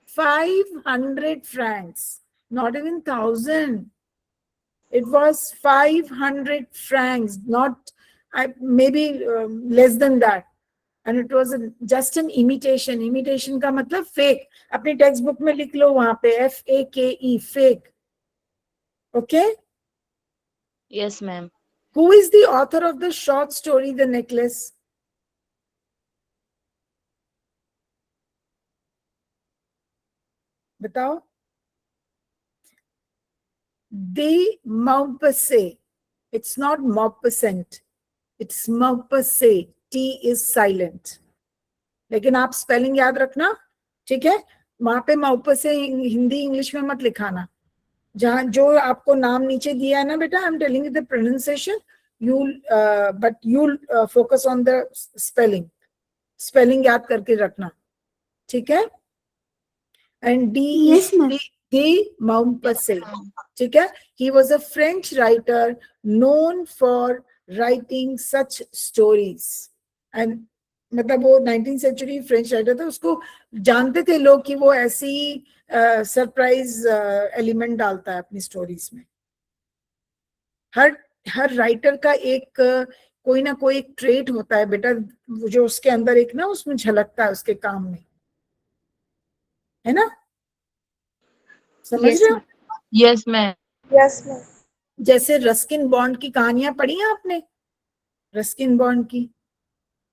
500 francs, not even 1,000. It was 500 francs, not maybe less than that. And it was just an imitation. Imitation का मतलब fake. अपनी text book में लिख लो वहां पे FAKE, fake. Okay? Yes ma'am. Who is the author of the short story, The Necklace? बताओ. De Maupassant. It's not Maupassant. It's Maupassant. T is silent. लेकिन आप स्पेलिंग याद रखना, ठीक है? वहां पे मौपसे हिंदी इंग्लिश में मत लिखाना, जहाँ जो आपको नाम नीचे दिया है ना बेटा, I am telling you the pronunciation, you but you focus on the spelling, spelling याद करके रखना, ठीक है। And Yes, ma'am. डी मौपसे, ठीक है। He was a French writer known for writing such stories, and मतलब वो 19th सेंचुरी फ्रेंच राइटर था, उसको जानते थे लोग कि वो ऐसी सरप्राइज एलिमेंट डालता है अपनी स्टोरीज में। हर राइटर का एक कोई ना कोई एक ट्रेट होता है बेटा, जो उसके अंदर एक ना उसमें झलकता है उसके काम में, है ना, समझ Yes, रहे हो? Yes, ma'am. Yes, ma'am. जैसे रस्किन बॉन्ड की कहानियां पढ़ी हैं आपने? रस्किन बॉन्ड की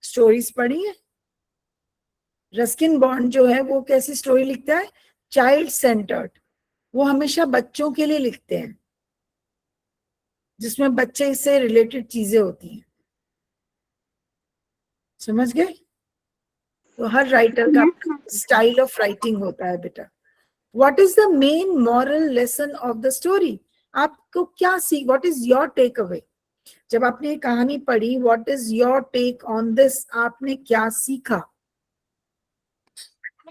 स्टोरीज पढ़ी है? रस्किन बॉन्ड जो है वो कैसी स्टोरी लिखता है? चाइल्ड सेंटर्ड, वो हमेशा बच्चों के लिए लिखते हैं, जिसमें बच्चे से रिलेटेड चीजें होती हैं, समझ गए? तो हर राइटर का स्टाइल ऑफ राइटिंग होता है बेटा। What is the main moral lesson of the story? आपको क्या सीख, what is your takeaway? जब आपने ये कहानी पढ़ी, what is your take on this? आपने क्या सीखा?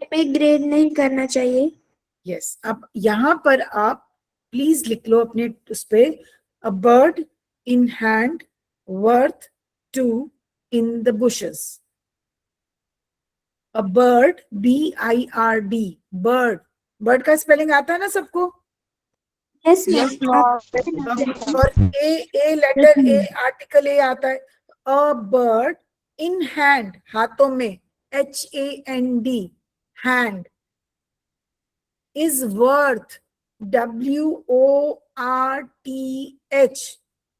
पे ग्रेड नहीं करना चाहिए। यस, अब यहां पर आप प्लीज लिख लो अपने उस पे, a bird in hand worth 2 in the bushes. A bird, BIRD, bird, bird का स्पेलिंग आता है ना सबको? Yes, Yes, ma'am. और a letter, A article a आता है। अ बर्ड इन हैंड, हाथों में, HAND, hand, is worth, WORTH,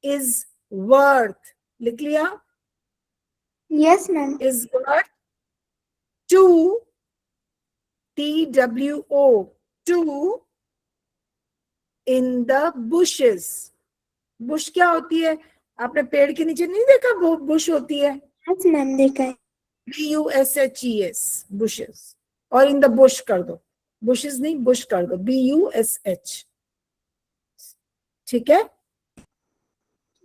is worth, लिख लिया? Yes, ma'am. is worth 2, TWO, 2 in the bushes। Bush क्या होती है? आपने पेड़ के नीचे नहीं देखा बुश होती है? Yes, ma'am. देखा है। BUSHES, bushes, और इन द बुश कर दो, bushes नहीं बुश कर दो, BUSH, ठीक है?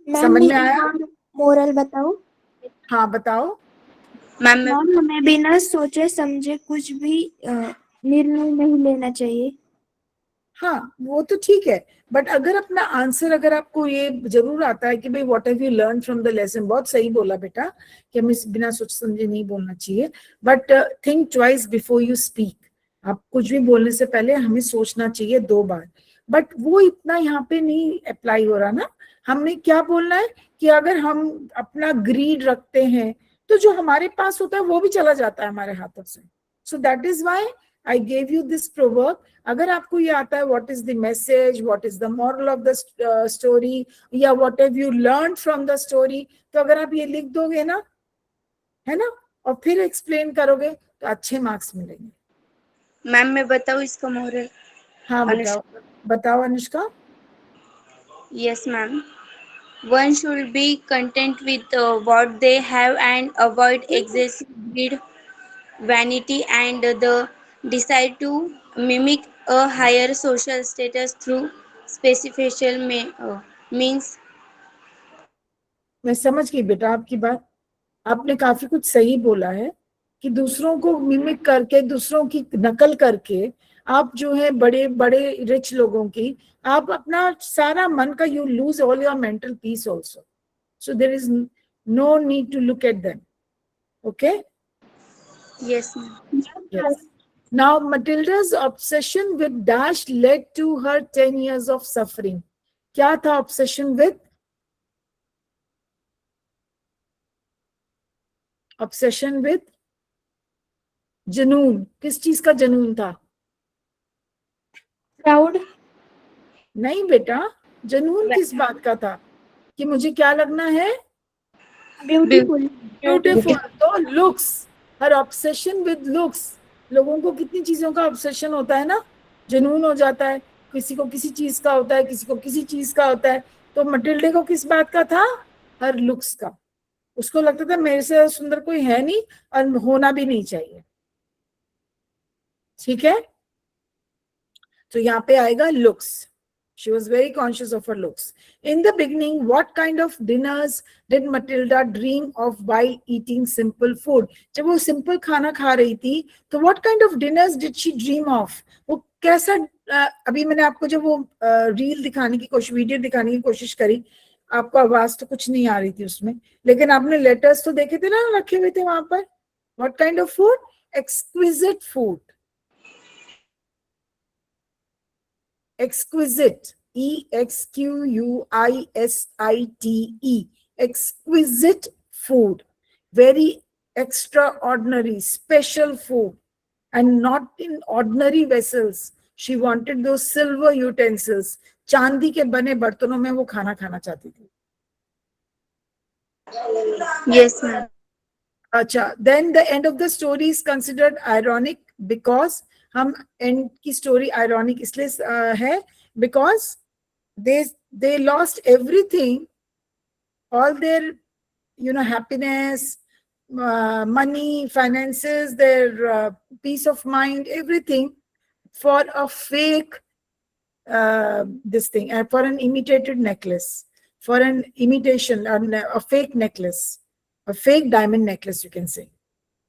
मैम समझ में आया? मोरल बताओ। हाँ बताओ। मैम मैम हमें बिना सोचे समझे कुछ भी निर्णय नहीं लेना चाहिए। हाँ वो तो ठीक है, बट अगर अपना आंसर, अगर आपको ये जरूर आता है कि भाई what have you learn from the lesson, बहुत सही बोला बेटा कि हमें बिना सोच समझे नहीं बोलना चाहिए, but think twice before you speak. आप कुछ भी बोलने से पहले हमें सोचना चाहिए 2 बार, बट वो इतना यहाँ पे नहीं अप्लाई हो रहा ना। हमने क्या बोलना है कि अगर हम अपना ग्रीड रखते हैं तो जो हमारे पास होता है वो भी चला जाता है हमारे हाथों से। So that is why I gave you this proverb. अगर आपको ये आता है what is the message, what is the moral of the story, या what have you learn from the story, तो अगर आप ये लिख दोगे ना, है ना, और फिर एक्सप्लेन करोगे तो अच्छे मार्क्स मिलेंगे। मैम मैं बताऊँ इसका मोरल? हाँ बताओ, बताओ Anushka. Yes, ma'am. One should be content with what they have and avoid excessive greed, vanity, and the desire to mimic a higher social status through specific means. मैं समझ गई बेटा आपकी बात, आपने काफी कुछ सही बोला है कि दूसरों को मिमिक करके, दूसरों की नकल करके आप जो है बड़े बड़े रिच लोगों की, आप अपना सारा मन का, you lose all your mental peace also, so there is no need to look at them, okay? Yes, ma'am. Yes. Now Matilda's obsession with Dash led to her 10 years of suffering. क्या था obsession with? Obsession with जनून, किस चीज का जनून था? Proud. नहीं बेटा, जनून किस बात का था? कि मुझे क्या लगना है? ब्यूटीफुल। ब्यूटीफुल। तो looks, her obsession with looks. लोगों को कितनी चीजों का ऑब्सेशन होता है ना, जनून हो जाता है, किसी को किसी चीज का होता है, किसी को किसी चीज का होता है। तो मटिल्डे को किस बात का था? हर लुक्स का। उसको लगता था मेरे से सुंदर कोई है नहीं और होना भी नहीं चाहिए, ठीक है? तो यहाँ पे आएगा looks. She was very conscious of her looks. In the beginning, what kind of dinners did Matilda dream of while eating simple food? जब वो simple खाना खा रही थी, तो what kind of dinners did she dream of? वो कैसा, अभी मैंने आपको जब वो रील दिखाने की कोशिश, वीडियो दिखाने की कोशिश करी, आपको आवाज तो कुछ नहीं आ रही थी उसमें, लेकिन आपने लेटर्स तो देखे थे ना, रखे हुए थे वहां पर. What kind of food? Exquisite food. Exquisite. EXQUISITE. Exquisite food. Very extraordinary, special food. And not in ordinary vessels. She wanted those silver utensils. चांदी के बने बर्तनों में वो खाना खाना चाहती थी. Yes, ma'am. अच्छा, then the end of the story is considered ironic because हम end की story ironic इसलिए है because they lost everything, all their happiness, money, finances, their peace of mind, everything for a fake this thing, for an imitated necklace, for an imitation, a fake necklace, a fake diamond necklace, you can say.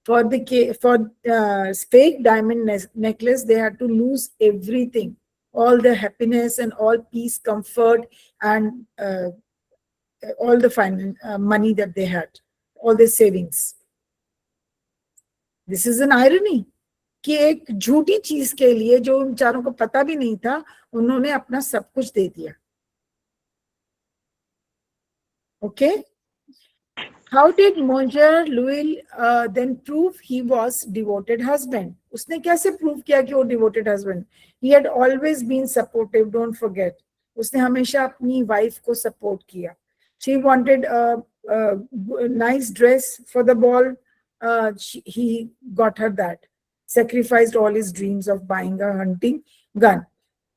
For fake diamond necklace, they had to lose everything, all their happiness and all peace, comfort, and all the money that they had, all their savings. This is an irony. कि एक झूठी चीज के लिए जो उन चारों को पता भी नहीं था, उन्होंने अपना सब कुछ दे दिया. Okay? How did Monsieur Louis then prove he was devoted husband? उसने कैसे prove किया कि वो devoted husband? He had always been supportive, don't forget. उसने हमेशा अपनी wife को support किया. She wanted a nice dress for the ball. He got her that. Sacrificed all his dreams of buying a hunting gun.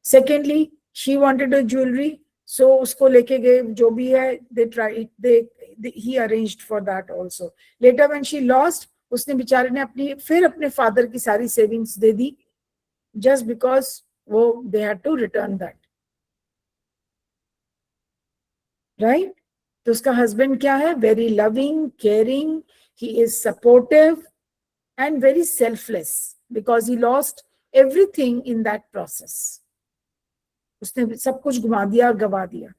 Secondly, she wanted a jewelry, so usko leke gaye jo bhi hai, he arranged for that also. Later when she lost, उसने बेचारे ने फिर अपने father की सारी savings they the, just because they had to return that. Right? तो उसका husband क्या है? Very loving, caring, he is supportive and very selfless because he lost everything in that process. उसने सब कुछ घुमा दिया, गवा दिया.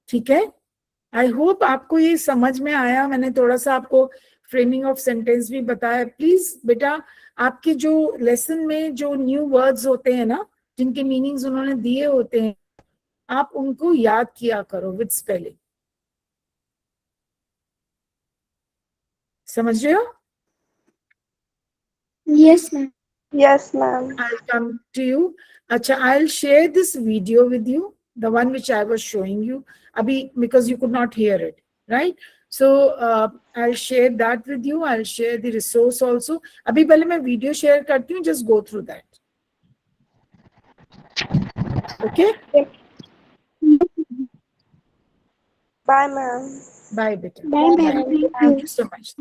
ठीक है? आई होप आपको ये समझ में आया. मैंने थोड़ा सा आपको फ्रेमिंग ऑफ सेंटेंस भी बताया. प्लीज बेटा, आपके जो लेसन में जो न्यू वर्ड्स होते हैं ना, जिनके मीनिंग्स उन्होंने दिए होते हैं, आप उनको याद किया करो विद स्पेलिंग. समझ रहे हो? Yes, ma'am. Yes, ma'am. I'll come to you. Acha, I'll share this video with you, the one which I was showing you, abhi, because you could not hear it, right? So I'll share that with you. I'll share the resource also. Abhi pehle main video share karti hu, just go through that. Okay? Bye, ma'am. Bye, beta. Bye, ma'am. Thank Thank you. you so much.